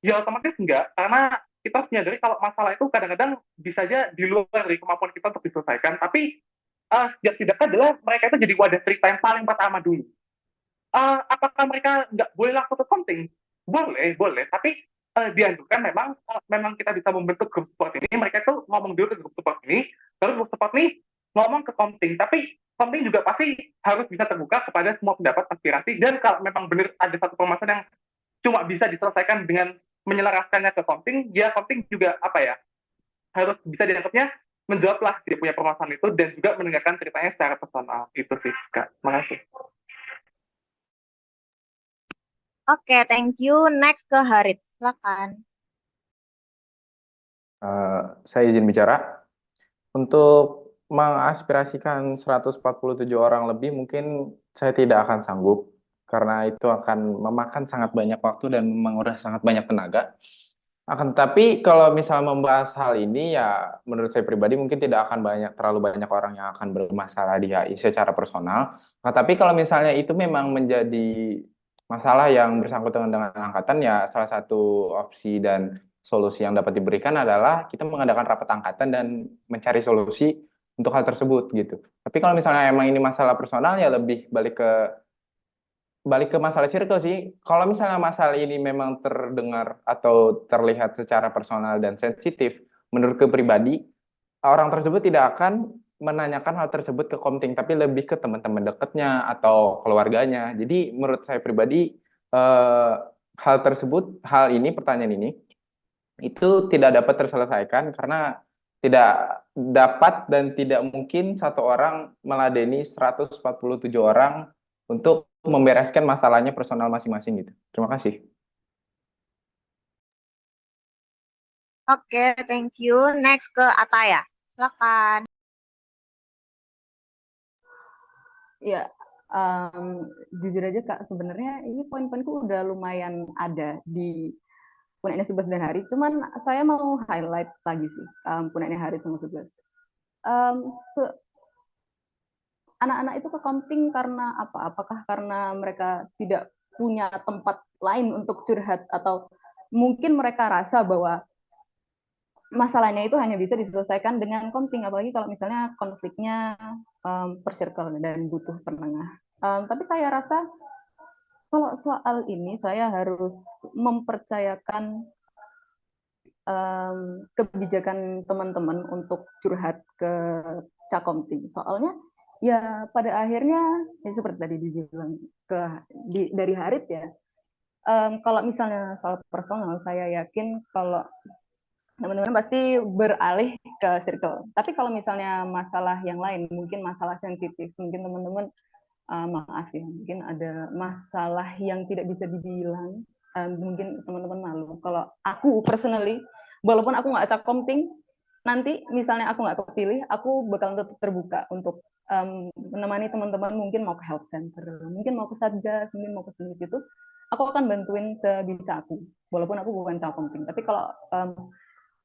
Ya otomatis enggak, karena kita harus menyadari kalau masalah itu kadang-kadang bisa aja di luar dari kemampuan kita untuk diselesaikan, tapi yang tidaknya adalah mereka itu jadi wadah cerita yang paling pertama dulu. Apakah mereka nggak boleh langsung ke konting? Boleh, boleh, tapi dianjurkan memang memang kita bisa membentuk grup support ini, mereka itu ngomong dulu ke grup support ini, lalu grup support ini ngomong ke konting, tapi konting juga pasti harus bisa terbuka kepada semua pendapat, aspirasi, dan kalau memang benar ada satu permasalahan yang cuma bisa diselesaikan dengan menyelaraskannya ke konting, ya konting juga apa ya, harus bisa dianggapnya menjawablah dia punya permasalahan itu dan juga mendengarkan ceritanya secara personal. Itu sih, Kak. Makasih. Oke, thank you. Next ke Harit. Silakan. Saya izin bicara. Untuk mengaspirasikan 147 orang lebih mungkin saya tidak akan sanggup, karena itu akan memakan sangat banyak waktu dan menguras sangat banyak tenaga. Akan tetapi kalau misalnya membahas hal ini, ya menurut saya pribadi mungkin tidak akan terlalu banyak orang yang akan bermasalah di HI secara personal. Nah, tapi kalau misalnya itu memang menjadi masalah yang bersangkutan dengan angkatan, ya salah satu opsi dan solusi yang dapat diberikan adalah kita mengadakan rapat angkatan dan mencari solusi untuk hal tersebut gitu. Tapi kalau misalnya emang ini masalah personal, ya lebih balik ke masalah circle sih. Kalau misalnya masalah ini memang terdengar atau terlihat secara personal dan sensitif, menurut pribadi, orang tersebut tidak akan menanyakan hal tersebut ke komting, tapi lebih ke teman-teman dekatnya atau keluarganya. Jadi menurut saya pribadi, hal ini, pertanyaan ini, itu tidak dapat terselesaikan karena tidak dapat dan tidak mungkin satu orang meladeni 147 orang untuk membereskan masalahnya personal masing-masing gitu. Terima kasih. Oke, thank you. Next ke Ataya. Silakan. Ya, jujur aja Kak, sebenarnya ini poin-poinku udah lumayan ada di Punaknya 11 dan Hari, cuman saya mau highlight lagi sih Punaknya Hari sama 11. Anak-anak itu ke komting karena apa? Apakah karena mereka tidak punya tempat lain untuk curhat, atau mungkin mereka rasa bahwa masalahnya itu hanya bisa diselesaikan dengan konting, apalagi kalau misalnya konfliknya per circle dan butuh penengah. Tapi saya rasa kalau soal ini saya harus mempercayakan kebijakan teman-teman untuk curhat ke Cakomting. Soalnya ya pada akhirnya ya seperti tadi dibilang dari Harit ya. Kalau misalnya soal personal, saya yakin kalau teman-teman pasti beralih ke circle. Tapi kalau misalnya masalah yang lain, mungkin masalah sensitif, mungkin teman-teman maaf ya, mungkin ada masalah yang tidak bisa dibilang, mungkin teman-teman malu. Kalau aku personally, walaupun aku nggak Cakomting, nanti misalnya aku nggak kepilih, aku bakal tetap terbuka untuk menemani teman-teman, mungkin mau ke health center, mungkin mau ke satgas, mungkin mau ke sini situ, aku akan bantuin sebisa aku, walaupun aku bukan Cakomting. Tapi kalau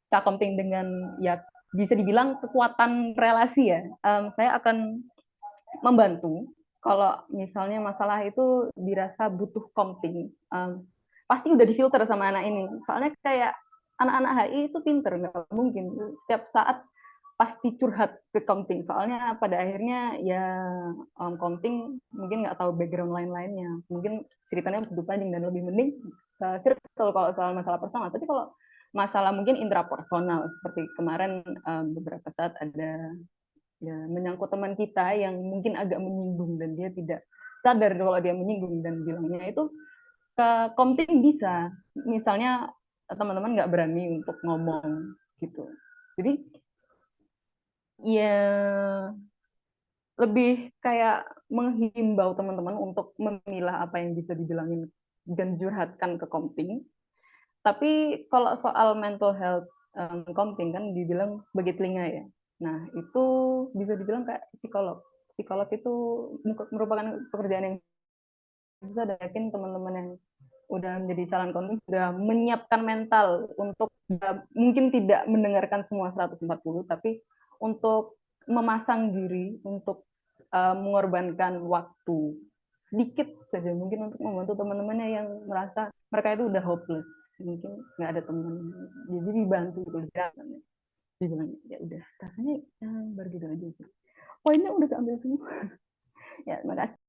Cakomting dengan ya bisa dibilang kekuatan relasi ya, saya akan membantu. Kalau misalnya masalah itu dirasa butuh komting, pasti udah difilter sama anak ini. Soalnya kayak anak-anak HI itu pinter, nggak mungkin setiap saat pasti curhat ke komting. Soalnya pada akhirnya ya komting mungkin nggak tahu background lain-lainnya. Mungkin ceritanya begitu panjang dan lebih mending circle kalau soal masalah personal. Tapi kalau masalah mungkin intrapersonal seperti kemarin beberapa saat ada ya menyangkut teman kita yang mungkin agak menyinggung dan dia tidak sadar kalau dia menyinggung dan bilangnya itu ke komting bisa, misalnya teman-teman nggak berani untuk ngomong gitu. Jadi ya lebih kayak menghimbau teman-teman untuk memilah apa yang bisa dibilangin dan curhatkan ke komting. Tapi kalau soal mental health komting kan dibilang sebagai telinga ya. Nah, itu bisa dibilang kayak psikolog. Psikolog itu merupakan pekerjaan yang susah, dan yakin teman-teman yang udah menjadi calon komting sudah menyiapkan mental untuk mungkin tidak mendengarkan semua 140, tapi untuk memasang diri, untuk mengorbankan waktu sedikit saja mungkin untuk membantu teman-temannya yang merasa mereka itu udah hopeless, mungkin nggak ada teman, jadi dibantu gitu, dibilang ya udah rasanya baru gitu aja sih, poinnya udah keambil semua. Ya terima kasih.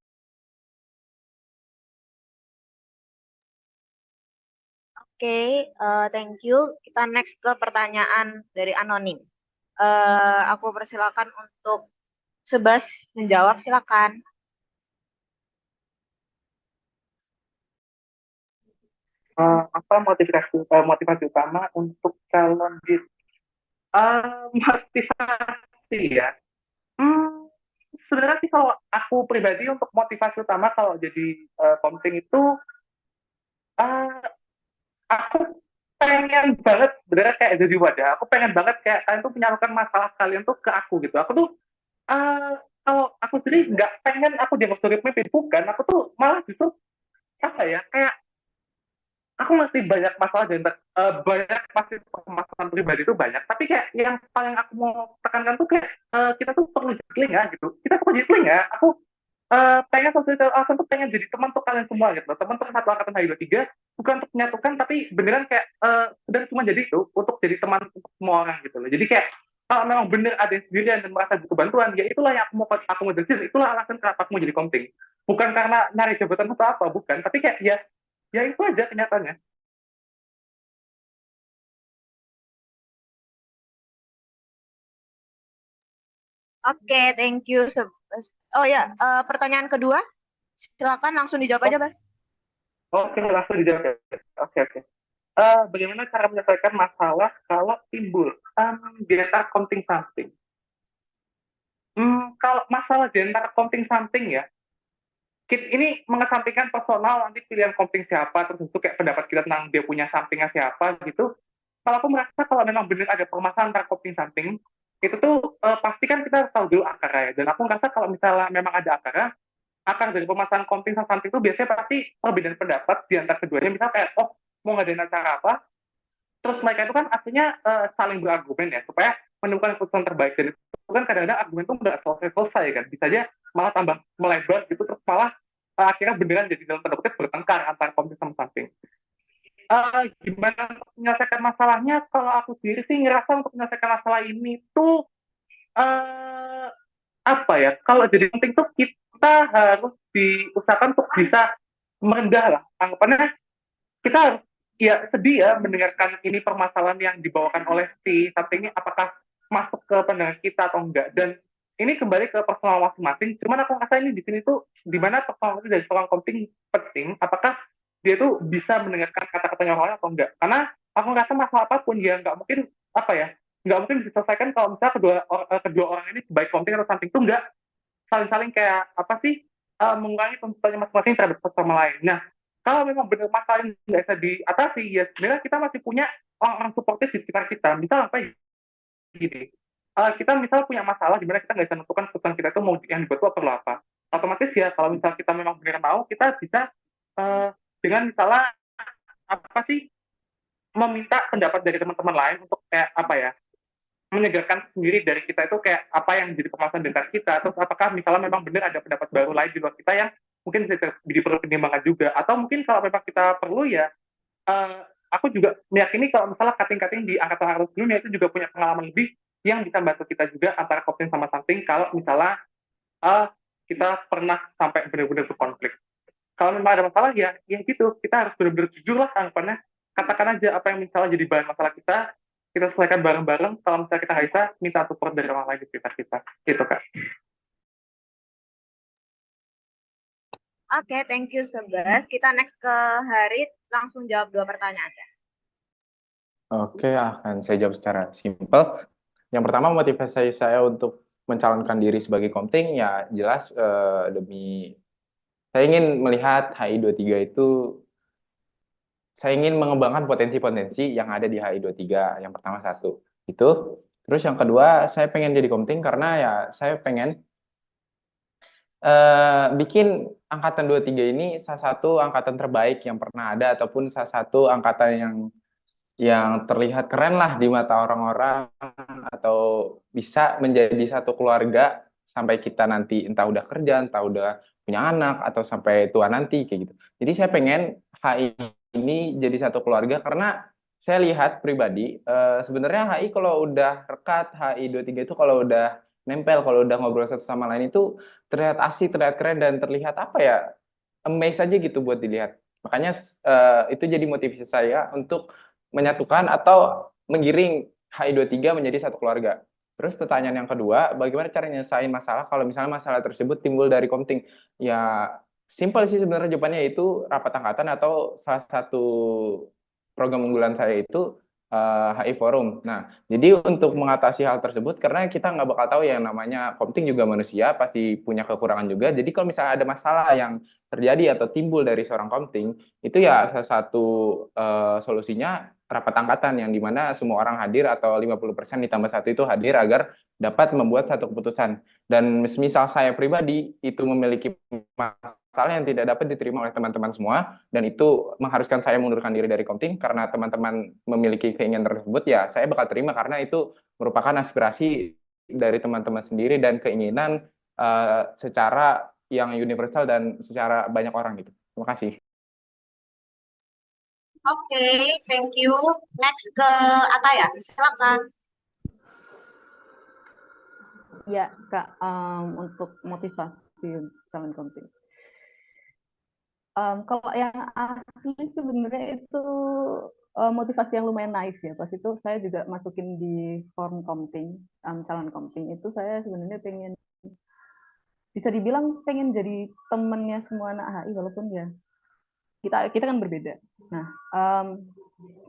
Oke, thank you. Kita next ke pertanyaan dari anonim. Aku persilakan untuk Subas menjawab, silakan. Apa motivasi utama untuk calon GIS? Motivasi ya. Sebenarnya sih kalau aku pribadi untuk motivasi utama kalau jadi komting itu aku pengen banget sebenarnya kayak jadi wadah. Aku pengen banget kayak kalian tuh menyalurkan masalah kalian tuh ke aku gitu. Aku tuh kalau aku sendiri nggak pengen aku dianggap sebagai pemimpin, bukan. Aku tuh malah justru apa ya, kayak aku masih banyak masalah dan banyak pasti permasalahan pribadi itu banyak. Tapi kayak yang paling aku mau tekankan tuh kayak kita tuh perlu jadi telinga gitu. Kita perlu jadi telinga. Aku pengen alasan tuh pengen jadi teman untuk kalian semua gitu. Teman untuk satu angkatan HI23 bukan untuk menyatukan, tapi beneran kayak udah cuma jadi itu untuk jadi teman untuk semua orang gitu loh. Jadi kayak kalau memang bener ada yang sendirian dan merasa butuh bantuan, ya itulah yang aku mau jelasin. Itulah alasan kenapa aku mau jadi komting. Bukan karena nyari jabatan atau apa, bukan. Tapi kayak ya itu aja kenyataannya. Oke, thank you. Oh ya, pertanyaan kedua, silakan langsung dijawab aja, Bas. Oke, langsung dijawab. Oke. Bagaimana cara menyelesaikan masalah kalau timbul di antara komting something? Kalau masalah di antara komting something ya, ini mengesampingkan personal nanti pilihan komting siapa, terus itu kayak pendapat kita tentang dia punya somethingnya siapa gitu. Kalau aku merasa kalau memang benar ada permasalahan antara komting something, itu tuh pasti kan kita tahu dulu akarnya. Dan aku merasa kalau misalnya memang ada akarnya, akar dari permasalahan komting sama something itu biasanya pasti perbedaan pendapat di antara keduanya. Misalnya kayak, mau ngadain acara apa, terus mereka itu kan aslinya saling berargumen ya, supaya menemukan keputusan terbaik. Dan itu kan kadang-kadang argumen itu nggak selesai kan, bisa aja malah tambah melebar gitu, terus malah akhirnya beneran jadi dalam tanda kutip bertengkar antara komting sama something. Gimana untuk menyelesaikan masalahnya? Kalau aku sendiri sih ngerasa untuk menyelesaikan masalah ini tuh eh, apa ya? Kalau jadi penting tuh kita harus diusahakan untuk bisa merendah lah. Anggapannya kita harus ya sedih ya mendengarkan ini permasalahan yang dibawakan oleh si something ini apakah masuk ke pandangan kita atau enggak. Dan ini kembali ke personal masing-masing. Cuman aku rasa ini di sini tuh di mana personal dari seorang counting penting. Apakah dia tuh bisa mendengarkan kata-katanya orang lain atau enggak? Karena aku rasa masalah apapun ya nggak mungkin apa ya nggak mungkin diselesaikan kalau misalnya kedua orang ini baik counting atau something itu enggak saling-saling kayak apa sih mengurangi tuntutannya masing-masing terhadap satu sama lain. Nah, kalau memang benar masalah ini nggak bisa diatasi, ya sebenarnya kita masih punya orang-orang suportif di sekitar kita. Misal apa gini, kita misal punya masalah di mana kita nggak bisa menentukan keputusan kita itu mau yang dibuat itu perlu apa. Otomatis ya kalau misal kita memang benar mau, kita bisa dengan misalnya apa sih meminta pendapat dari teman-teman lain untuk kayak apa ya menyegarkan sendiri dari kita itu kayak apa yang jadi permasalahan di antara kita, terus apakah misalnya memang benar ada pendapat baru lain di luar kita yang mungkin bisa jadi perlu pertimbangan juga, atau mungkin kalau memang kita perlu ya aku juga meyakini kalau misalnya cutting-cutting di angkatan sebelumnya itu juga punya pengalaman lebih yang bisa bantu kita juga antara coping sama something kalau misalnya kita pernah sampai benar-benar berkonflik. Kalau memang ada masalah ya gitu kita harus benar-benar jujur lah anggapannya, katakan aja apa yang misalnya jadi bahan masalah kita selesaikan bareng-bareng. Kalau misalnya kita nggak bisa, minta support dari orang lain di sekitar kita. Gitu, Kak. Oke, thank you Sebas. Kita next ke Harit, langsung jawab 2 pertanyaan aja. Oke, akan saya jawab secara simpel. Yang pertama, motivasi saya untuk mencalonkan diri sebagai Komting ya jelas demi saya ingin melihat HI23 itu saya ingin mengembangkan potensi-potensi yang ada di HI23. Yang pertama satu itu. Terus yang kedua, saya pengen jadi Komting karena ya saya pengen bikin angkatan 23 ini salah satu angkatan terbaik yang pernah ada ataupun salah satu angkatan yang terlihat keren lah di mata orang-orang atau bisa menjadi satu keluarga sampai kita nanti entah udah kerja, entah udah punya anak atau sampai tua nanti kayak gitu. Jadi saya pengen HI ini jadi satu keluarga karena saya lihat pribadi sebenarnya HI kalau udah rekat HI23 itu kalau udah nempel, kalau udah ngobrol satu sama lain itu terlihat asik, terlihat keren dan terlihat apa ya amazed aja gitu buat dilihat. Makanya itu jadi motivasi saya untuk menyatukan atau menggiring HI23 menjadi satu keluarga. Terus pertanyaan yang kedua, bagaimana cara nyelesain masalah kalau misalnya masalah tersebut timbul dari Komting? Ya, simpel sih sebenarnya jawabannya yaitu rapat angkatan atau salah satu program unggulan saya itu HI Forum. Nah, jadi untuk mengatasi hal tersebut, karena kita nggak bakal tahu yang namanya Komting juga manusia, pasti punya kekurangan juga. Jadi kalau misalnya ada masalah yang terjadi atau timbul dari seorang Komting, itu ya salah satu solusinya rapat angkatan yang dimana semua orang hadir atau 50% ditambah 1 itu hadir agar dapat membuat satu keputusan. Dan misal saya pribadi itu memiliki masalah yang tidak dapat diterima oleh teman-teman semua dan itu mengharuskan saya mengundurkan diri dari Komting karena teman-teman memiliki keinginan tersebut, ya saya bakal terima karena itu merupakan aspirasi dari teman-teman sendiri dan keinginan secara yang universal dan secara banyak orang gitu. Terima kasih. Oke, thank you. Next ke Ataya, silakan. Ya, Kak, untuk motivasi calon Komting. Kalau yang asli sebenarnya itu motivasi yang lumayan naif ya. Pas itu saya juga masukin di form Komting, calon Komting itu saya sebenarnya pengen, bisa dibilang pengen jadi temennya semua anak HI walaupun ya kita kan berbeda. Nah,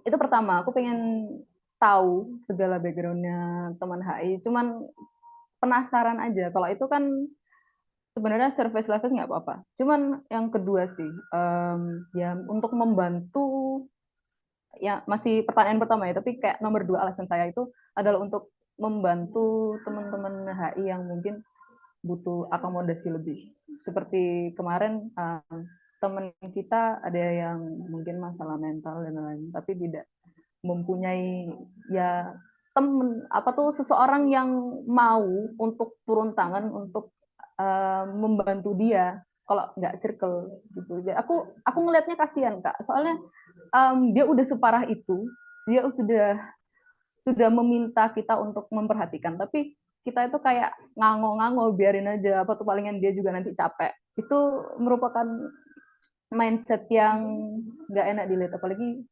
itu pertama aku pengen tahu segala backgroundnya teman HI. Cuman penasaran aja. Kalau itu kan sebenarnya surface level nggak apa-apa. Cuman yang kedua sih, ya untuk membantu, ya masih pertanyaan pertama ya, tapi kayak nomor 2 alasan saya itu adalah untuk membantu teman-teman HI yang mungkin butuh akomodasi lebih. Seperti kemarin teman kita ada yang mungkin masalah mental dan lain-lain, tapi tidak mempunyai ya temen seseorang yang mau untuk turun tangan untuk membantu dia kalau nggak circle gitu. Jadi aku ngelihatnya kasihan Kak, soalnya dia udah separah itu, dia sudah meminta kita untuk memperhatikan, tapi kita itu kayak ngango-ngango, biarin aja, apa tuh palingan dia juga nanti capek. Itu merupakan mindset yang nggak enak dilihat, apalagi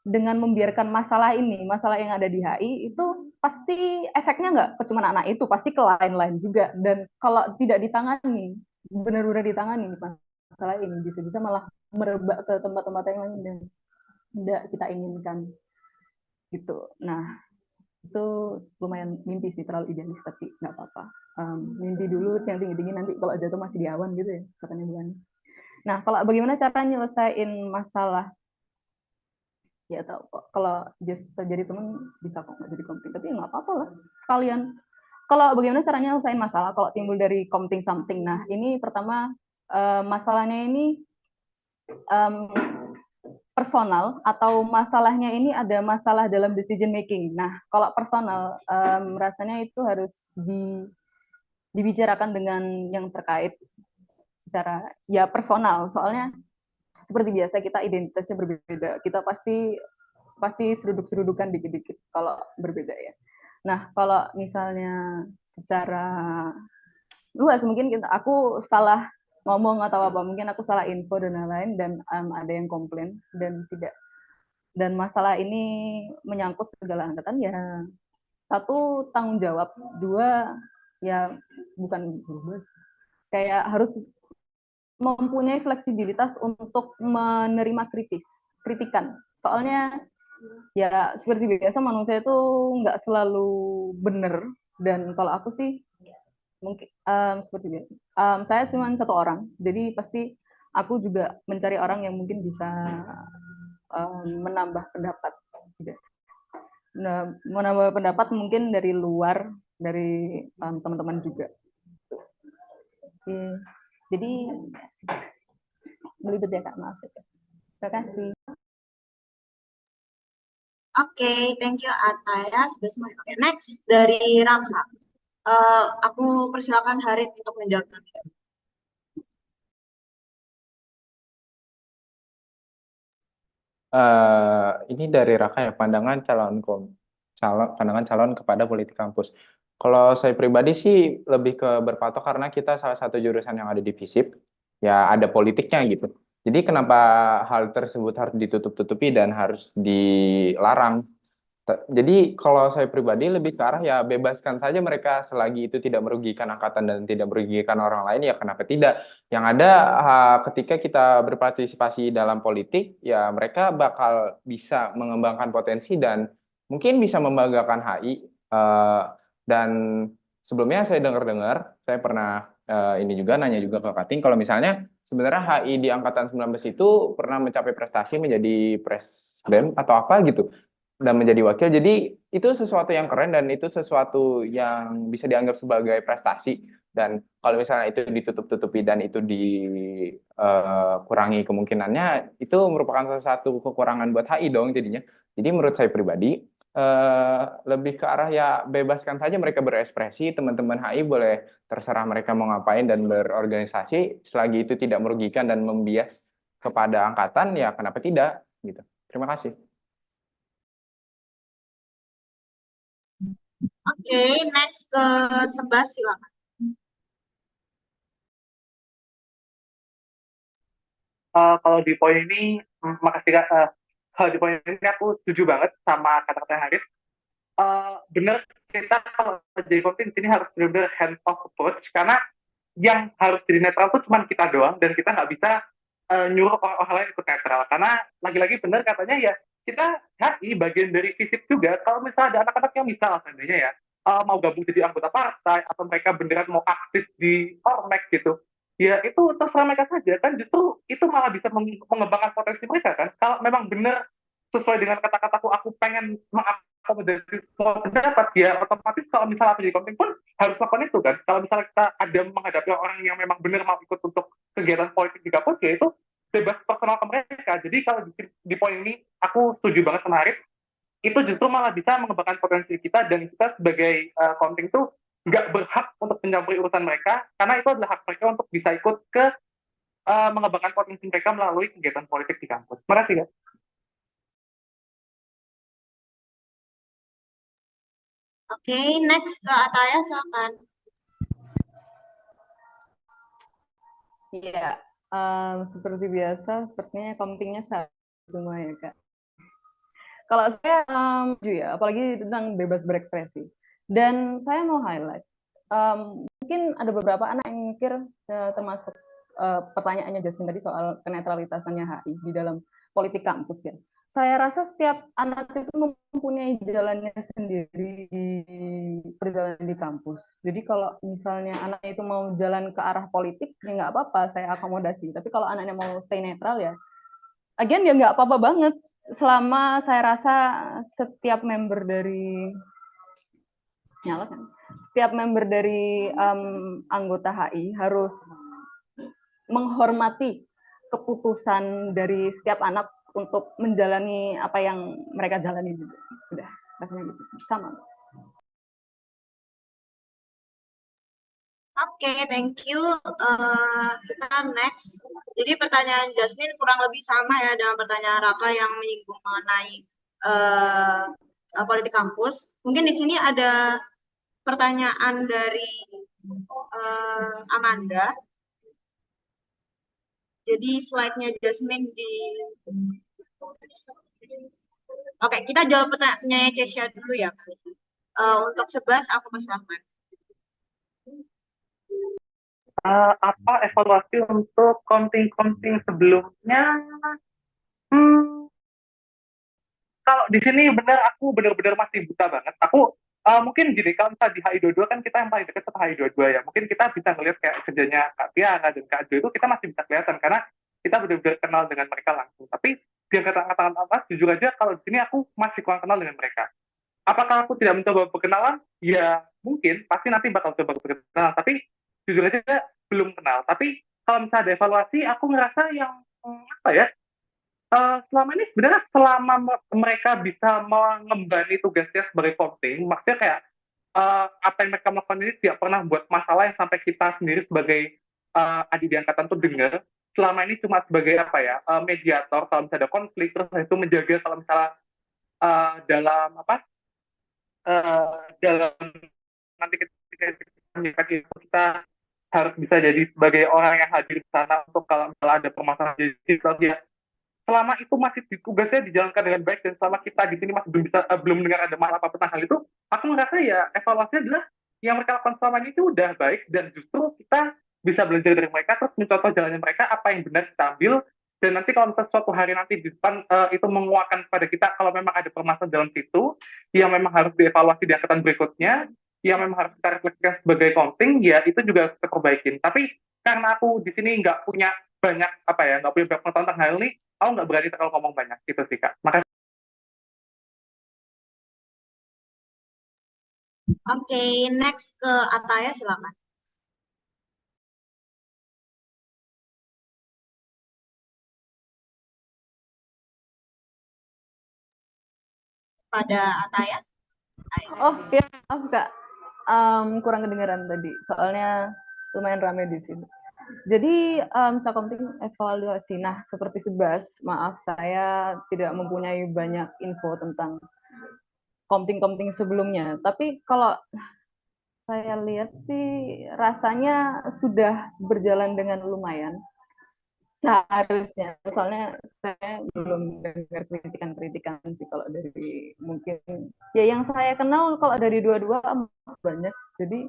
dengan membiarkan masalah yang ada di HI itu pasti efeknya nggak cuma anak itu, pasti ke lain-lain juga. Dan kalau tidak ditangani, benar-benar ditangani masalah ini, bisa-bisa malah merebak ke tempat-tempat yang lain dan tidak kita inginkan gitu. Nah, itu lumayan mimpi sih, terlalu idealis, tapi nggak apa-apa. Mimpi dulu yang tinggi-tinggi, nanti kalau jatuh masih di awan gitu ya, katanya Bulan. Nah, kalau bagaimana cara nyelesain masalah, ya tau, kalau just jadi temen bisa kok nggak jadi komting, tapi nggak apa-apa lah, sekalian. Kalau bagaimana caranya nyelesain masalah kalau timbul dari komting something. Nah, ini pertama, masalahnya ini personal atau masalahnya ini ada masalah dalam decision making. Nah, kalau personal, rasanya itu harus dibicarakan dengan yang terkait secara ya personal. Soalnya seperti biasa kita identitasnya berbeda, kita pasti seruduk-serudukan dikit-dikit kalau berbeda ya. Nah, kalau misalnya secara luas, mungkin aku salah ngomong atau apa, mungkin aku salah info dan lain-lain, dan ada yang komplain dan masalah ini menyangkut segala angkatan, ya satu tanggung jawab, dua ya bukan berubah, kayak harus mempunyai fleksibilitas untuk menerima kritikan. Soalnya ya seperti biasa manusia itu nggak selalu benar, dan kalau aku sih mungkin seperti biasa. Saya cuma satu orang, jadi pasti aku juga mencari orang yang mungkin bisa menambah pendapat. Nah, menambah pendapat mungkin dari luar, dari teman-teman juga. Jadi belibet ya Kak, maaf ya. Terima kasih. Oke, thank you Ataya. Sudah semua. Oke, next dari Raka. Aku persilakan Harit untuk menjawab. Ini dari Raka ya, pandangan calon kepada politik kampus. Kalau saya pribadi sih lebih ke berpatok karena kita salah satu jurusan yang ada di FISIP, ya ada politiknya gitu. Jadi kenapa hal tersebut harus ditutup-tutupi dan harus dilarang? Jadi kalau saya pribadi lebih ke arah ya bebaskan saja mereka selagi itu tidak merugikan angkatan dan tidak merugikan orang lain, ya kenapa tidak? Yang ada ketika kita berpartisipasi dalam politik ya mereka bakal bisa mengembangkan potensi dan mungkin bisa membanggakan HI. Dan sebelumnya saya dengar-dengar, saya pernah ini juga nanya juga ke Kating kalau misalnya sebenarnya HI di angkatan 19 itu pernah mencapai prestasi menjadi presbem atau apa gitu dan menjadi wakil. Jadi itu sesuatu yang keren dan itu sesuatu yang bisa dianggap sebagai prestasi. Dan kalau misalnya itu ditutup-tutupi dan itu dikurangi kemungkinannya, itu merupakan salah satu kekurangan buat HI dong jadinya. Jadi menurut saya pribadi lebih ke arah ya bebaskan saja mereka berekspresi, teman-teman HI boleh terserah mereka mau ngapain dan berorganisasi, selagi itu tidak merugikan dan membias kepada angkatan, ya kenapa tidak gitu. Terima kasih. Oke, next ke Sebas, silakan. Kalau di poin ini, makasih Kak. Kalau di poin ini aku setuju banget sama kata-kata Haris. Bener, kita kalau jadi konten ini harus benar-benar hands off approach, karena yang harus jadi netral itu cuma kita doang, dan kita nggak bisa nyuruh orang lain ikut netral. Karena lagi-lagi bener katanya ya, kita HI bagian dari FISIP juga. Kalau misalnya ada anak-anak yang misal seandainya ya, mau gabung jadi anggota partai, atau mereka beneran mau aktif di Ormek gitu, ya itu terserah mereka saja kan. Justru itu malah bisa mengembangkan potensi mereka kan. Kalau memang benar sesuai dengan kata-kataku, aku pengen mengakomodasi semua pendapat, ya otomatis kalau misalnya aku jadi konten pun harus lakukan itu kan. Kalau misalnya kita ada menghadapi orang yang memang benar mau ikut untuk kegiatan politik di kampus, ya itu bebas personal ke mereka. Jadi kalau di poin ini aku setuju banget sama Arif, itu justru malah bisa mengembangkan potensi kita, dan kita sebagai konten tuh nggak berhak untuk mencampuri urusan mereka, karena itu adalah hak mereka untuk bisa ikut ke mengembangkan potensi mereka melalui kegiatan politik di kampus. Terima kasih, guys. Oke, next ke Ataya, silakan. Iya, seperti biasa, sepertinya komtingnya sama semua ya, Kak. Kalau saya ya, apalagi tentang bebas berekspresi. Dan saya mau highlight, mungkin ada beberapa anak yang mikir, termasuk pertanyaannya Jasmine tadi soal kenetralitasannya HI di dalam politik kampus ya. Saya rasa setiap anak itu mempunyai jalannya sendiri di perjalanan di kampus. Jadi kalau misalnya anaknya itu mau jalan ke arah politik, ya nggak apa-apa, saya akomodasi. Tapi kalau anaknya mau stay netral ya, again ya nggak apa-apa banget. Selama saya rasa setiap member dari anggota HI harus menghormati keputusan dari setiap anak untuk menjalani apa yang mereka jalani juga. Udah, rasanya gitu sama. Oke, thank you. Kita next. Jadi pertanyaan Jasmine kurang lebih sama ya dengan pertanyaan Raka yang menyinggung mengenai politik kampus. Mungkin di sini ada pertanyaan dari Amanda. Jadi slide-nya Jasmine di... Oke, kita jawab pertanyaannya Kesia dulu ya. Untuk 11 aku persilahkan. Apa evaluasi untuk counting-counting sebelumnya? Kalau di sini aku benar-benar masih buta banget. Aku mungkin gini, kalau misalnya di HI22 kan kita yang paling dekat sama HI22 ya. Mungkin kita bisa ngelihat kayak kerjanya Kak Tiara dan Kak Jo itu kita masih bisa kelihatan karena kita benar-benar kenal dengan mereka langsung. Tapi di angkatan atas, jujur aja kalau di sini aku masih kurang kenal dengan mereka. Apakah aku tidak mencoba berkenalan? Ya mungkin, pasti nanti bakal coba berkenalan. Tapi jujur aja belum kenal. Tapi kalau misalnya ada evaluasi, aku ngerasa yang apa ya? Selama ini sebenarnya selama mereka bisa mengembani tugasnya sebagai counting, maksudnya kayak apa yang mereka melakukan ini tidak pernah buat masalah yang sampai kita sendiri sebagai adik di angkatan tuh dengar. Selama ini cuma sebagai apa ya, mediator kalau misalnya ada konflik, terus itu menjaga kalau misalnya dalam nanti ketika kita harus bisa jadi sebagai orang yang hadir di sana untuk kalau misalnya ada permasalahan jadi selama itu masih tugasnya dijalankan dengan baik dan selama kita di sini masih belum dengar ada masalah apa tentang hal itu, aku merasa ya evaluasinya adalah yang mereka lakukan selama ini itu udah baik dan justru kita bisa belajar dari mereka terus mencontoh jalannya mereka apa yang benar kita ambil dan nanti kalau misalnya suatu hari nanti di depan itu menguatkan kepada kita kalau memang ada permasalahan dalam situ yang memang harus dievaluasi di angkatan berikutnya yang memang harus kita refleksikan sebagai counting ya itu juga harus kita perbaikin. Tapi karena aku di sini nggak punya banyak nggak punya banyak pengetahuan tentang hal ini, aku nggak berani terlalu ngomong banyak gitu sih Kak. Makasih. Oke, next ke Ataya silakan. Pada Ataya. Oh ya, maaf Kak, kurang kedengaran tadi, soalnya lumayan ramai di sini. Jadi Cakomting evaluasi. Nah, seperti 11, maaf saya tidak mempunyai banyak info tentang komting-komting sebelumnya. Tapi kalau saya lihat sih rasanya sudah berjalan dengan lumayan. Seharusnya, soalnya saya belum dengar kritikan-kritikan sih kalau dari mungkin ya yang saya kenal kalau dari dua-dua banyak. Jadi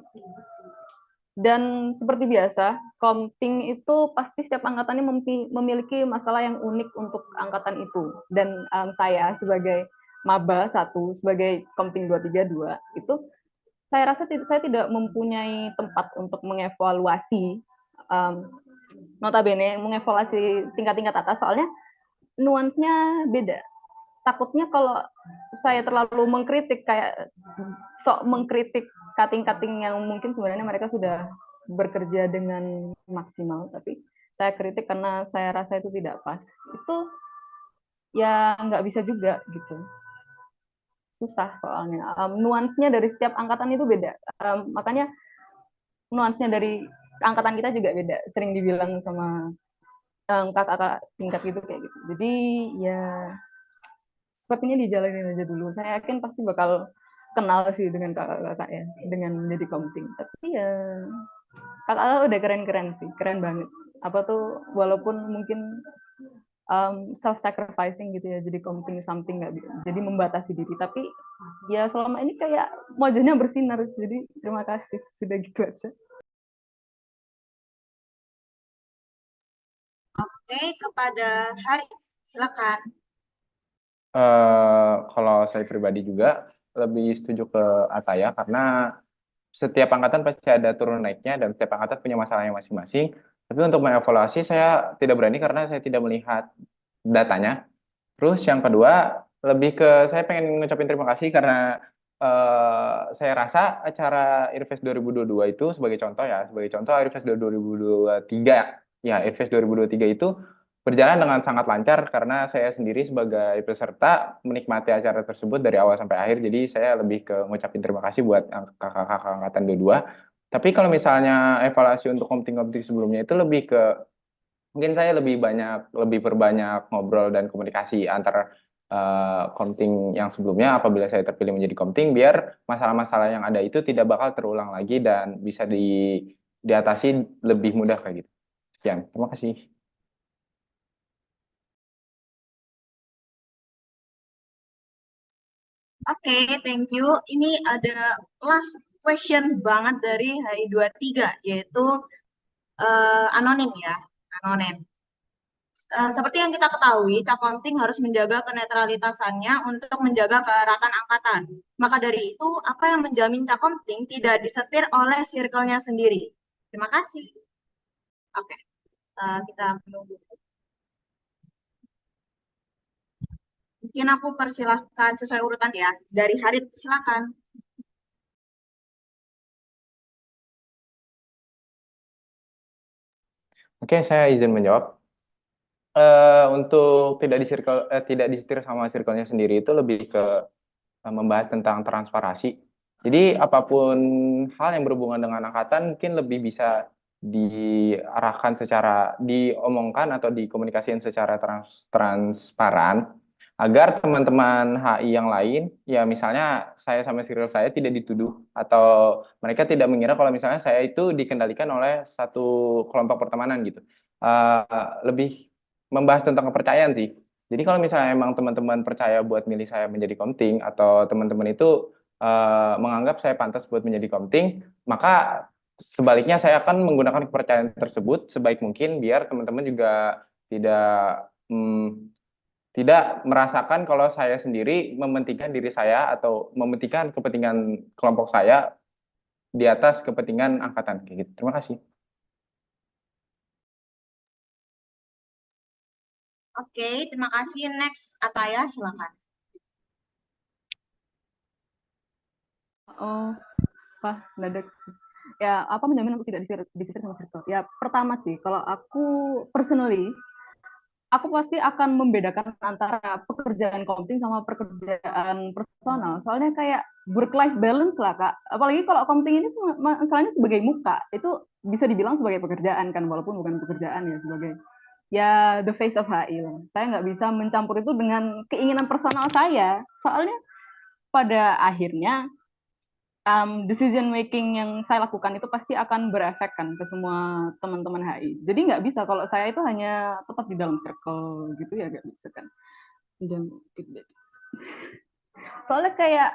dan seperti biasa, komting itu pasti setiap angkatannya memiliki masalah yang unik untuk angkatan itu. Dan saya sebagai maba 1, sebagai komting 232 itu saya rasa saya tidak mempunyai tempat untuk mengevaluasi notabene mengevaluasi tingkat-tingkat atas soalnya nuansnya beda. Takutnya kalau saya terlalu mengkritik kayak sok mengkritik cutting-cutting yang mungkin sebenarnya mereka sudah bekerja dengan maksimal, tapi saya kritik karena saya rasa itu tidak pas. Itu ya nggak bisa juga gitu. Susah soalnya. Nuansnya dari setiap angkatan itu beda. Makanya nuansnya dari angkatan kita juga beda. Sering dibilang sama kakak-kakak tingkat gitu kayak gitu. Jadi ya sepertinya dijalanin aja dulu. Saya yakin pasti bakal kenal sih dengan kakak-kakak ya, dengan menjadi komting. Tapi ya kakak udah keren-keren sih, keren banget. Apa tuh walaupun mungkin self sacrificing gitu ya, jadi komting something nggak bisa, jadi membatasi diri. Tapi ya selama ini kayak wajahnya bersinar. Jadi terima kasih sudah gitu aja. Oke, kepada Haris, silakan. Kalau saya pribadi juga lebih setuju ke Ataya karena setiap angkatan pasti ada turun naiknya dan setiap angkatan punya masalahnya masing-masing. Tapi untuk mengevaluasi saya tidak berani karena saya tidak melihat datanya. Terus yang kedua, lebih ke saya pengen ngucapin terima kasih karena saya rasa acara Irfest 2022 itu sebagai contoh ya, sebagai contoh Irfest 2023, ya Irfest 2023 itu berjalan dengan sangat lancar karena saya sendiri sebagai peserta menikmati acara tersebut dari awal sampai akhir. Jadi saya lebih ke ngucapin terima kasih buat kakak-kakak angkatan 22. Tapi kalau misalnya evaluasi untuk komting-komting sebelumnya itu lebih ke mungkin saya lebih perbanyak ngobrol dan komunikasi antara komting yang sebelumnya apabila saya terpilih menjadi komting biar masalah-masalah yang ada itu tidak bakal terulang lagi dan bisa diatasi lebih mudah kayak gitu. Sekian, terima kasih. Oke, thank you. Ini ada last question banget dari HI23, yaitu anonim ya, anonim. Seperti yang kita ketahui, Cakomting harus menjaga kenetralitasannya untuk menjaga keeratan angkatan. Maka dari itu, apa yang menjamin Cakomting tidak disetir oleh circle-nya sendiri? Terima kasih. Oke, kita menunggu. Mungkin aku persilahkan sesuai urutan ya. Dari Harit, silakan. Oke, saya izin menjawab. Untuk tidak disetir sama circle-nya sendiri itu lebih ke membahas tentang transparansi. Jadi apapun hal yang berhubungan dengan angkatan mungkin lebih bisa diarahkan diomongkan atau dikomunikasikan secara transparan agar teman-teman HI yang lain, ya misalnya saya sama circle saya tidak dituduh atau mereka tidak mengira kalau misalnya saya itu dikendalikan oleh satu kelompok pertemanan gitu. Lebih membahas tentang kepercayaan sih. Jadi kalau misalnya emang teman-teman percaya buat milih saya menjadi komting atau teman-teman itu menganggap saya pantas buat menjadi komting, maka sebaliknya saya akan menggunakan kepercayaan tersebut sebaik mungkin biar teman-teman juga tidak tidak merasakan kalau saya sendiri mementingkan diri saya atau mementingkan kepentingan kelompok saya di atas kepentingan angkatan kayak gitu. Terima kasih. Oke, terima kasih. Next, Ataya, silakan. Oh, Wah, mendadak sih. Ya, apa menjamin aku tidak disetir sama circle? Ya, pertama sih, kalau aku personally, aku pasti akan membedakan antara pekerjaan komting sama pekerjaan personal. Soalnya kayak work-life balance lah, Kak. Apalagi kalau komting ini masalahnya sebagai muka, itu bisa dibilang sebagai pekerjaan kan, walaupun bukan pekerjaan ya, sebagai ya the face of HI lah. Saya nggak bisa mencampur itu dengan keinginan personal saya. Soalnya pada akhirnya decision making yang saya lakukan itu pasti akan berefek kan ke semua teman-teman HI. Jadi nggak bisa kalau saya itu hanya tetap di dalam circle gitu ya nggak bisa kan. Soalnya kayak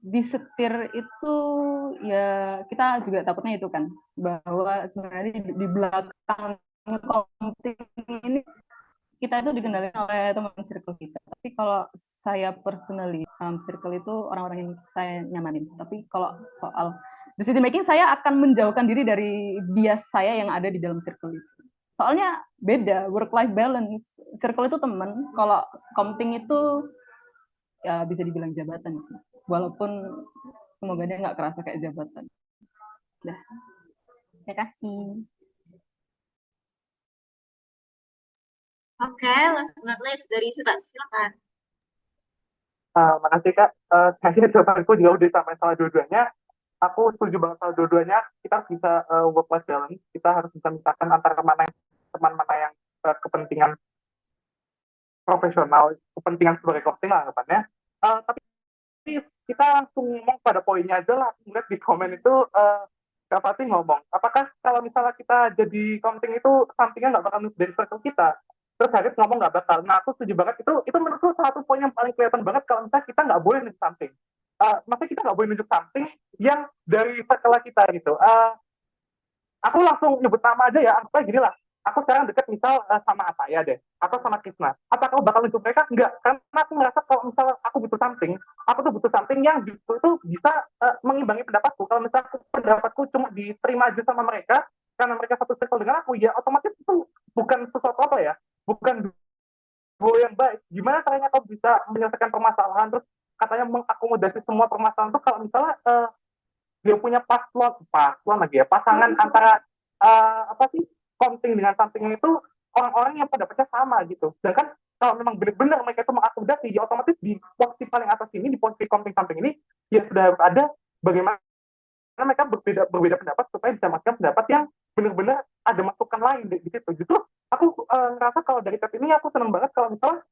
disetir itu ya kita juga takutnya itu kan bahwa sebenarnya di belakang konten ini kita itu dikendalikan oleh teman circle kita. Tapi kalau saya personally, circle itu orang-orang yang saya nyamanin. Tapi kalau soal decision making, saya akan menjauhkan diri dari bias saya yang ada di dalam circle itu. Soalnya beda, work-life balance. Circle itu teman, kalau komting itu ya bisa dibilang jabatan sih. Walaupun semoga dia nggak kerasa kayak jabatan. Dah. Terima kasih. Oke, last but not least dari Subas, silakan. Makasih Kak. Kayaknya jawabanku juga udah sampai salah dua-duanya. Aku setuju banget sama dua-duanya. Kita harus bisa work-life balance. Kita harus bisa memisahkan antara mana yang teman mana yang kepentingan profesional, kepentingan sebagai costing lah anggapannya. Tapi kita langsung ngomong pada poinnya aja lah. Lihat di komen itu Kak Fatih ngomong, apakah kalau misalnya kita jadi counting itu sampingnya nggak bakal nulis dari circle kita? Terus Haris ngomong nggak bakal. Nah, aku setuju banget. Itu menurutku satu poin yang paling kelihatan banget kalau misalnya kita nggak boleh nunjuk samping. Maksudnya kita nggak boleh nunjuk samping yang dari circle kita gitu. Aku langsung nyebut nama aja ya, anggapnya gini lah. Aku sekarang deket misal sama Ataya deh, atau sama Kisna. Apa kau bakal nunjuk mereka? Enggak, karena aku ngerasa kalau misalnya aku butuh something, aku tuh butuh something yang justru itu bisa mengimbangi pendapatku. Kalau misalnya pendapatku cuma diterima aja sama mereka, karena mereka satu circle dengan aku, ya otomatis itu bukan sesuatu apa ya, bukan duo yang baik. Gimana caranya kau bisa menyelesaikan permasalahan, terus katanya mengakomodasi semua permasalahan itu kalau misalnya dia punya paslon lagi ya, pasangan antara apa sih, counting dengan something itu orang-orang yang pendapatnya sama gitu. Sedangkan kalau memang benar-benar mereka itu mengakomodasi, ya otomatis di posisi paling atas ini, di posisi counting something ini, ya sudah harus ada bagaimana mereka berbeda pendapat supaya bisa menghasilkan pendapat yang benar-benar ada masukan lain di situ. Justru aku ngerasa kalau dari tab ini aku senang banget kalau misalnya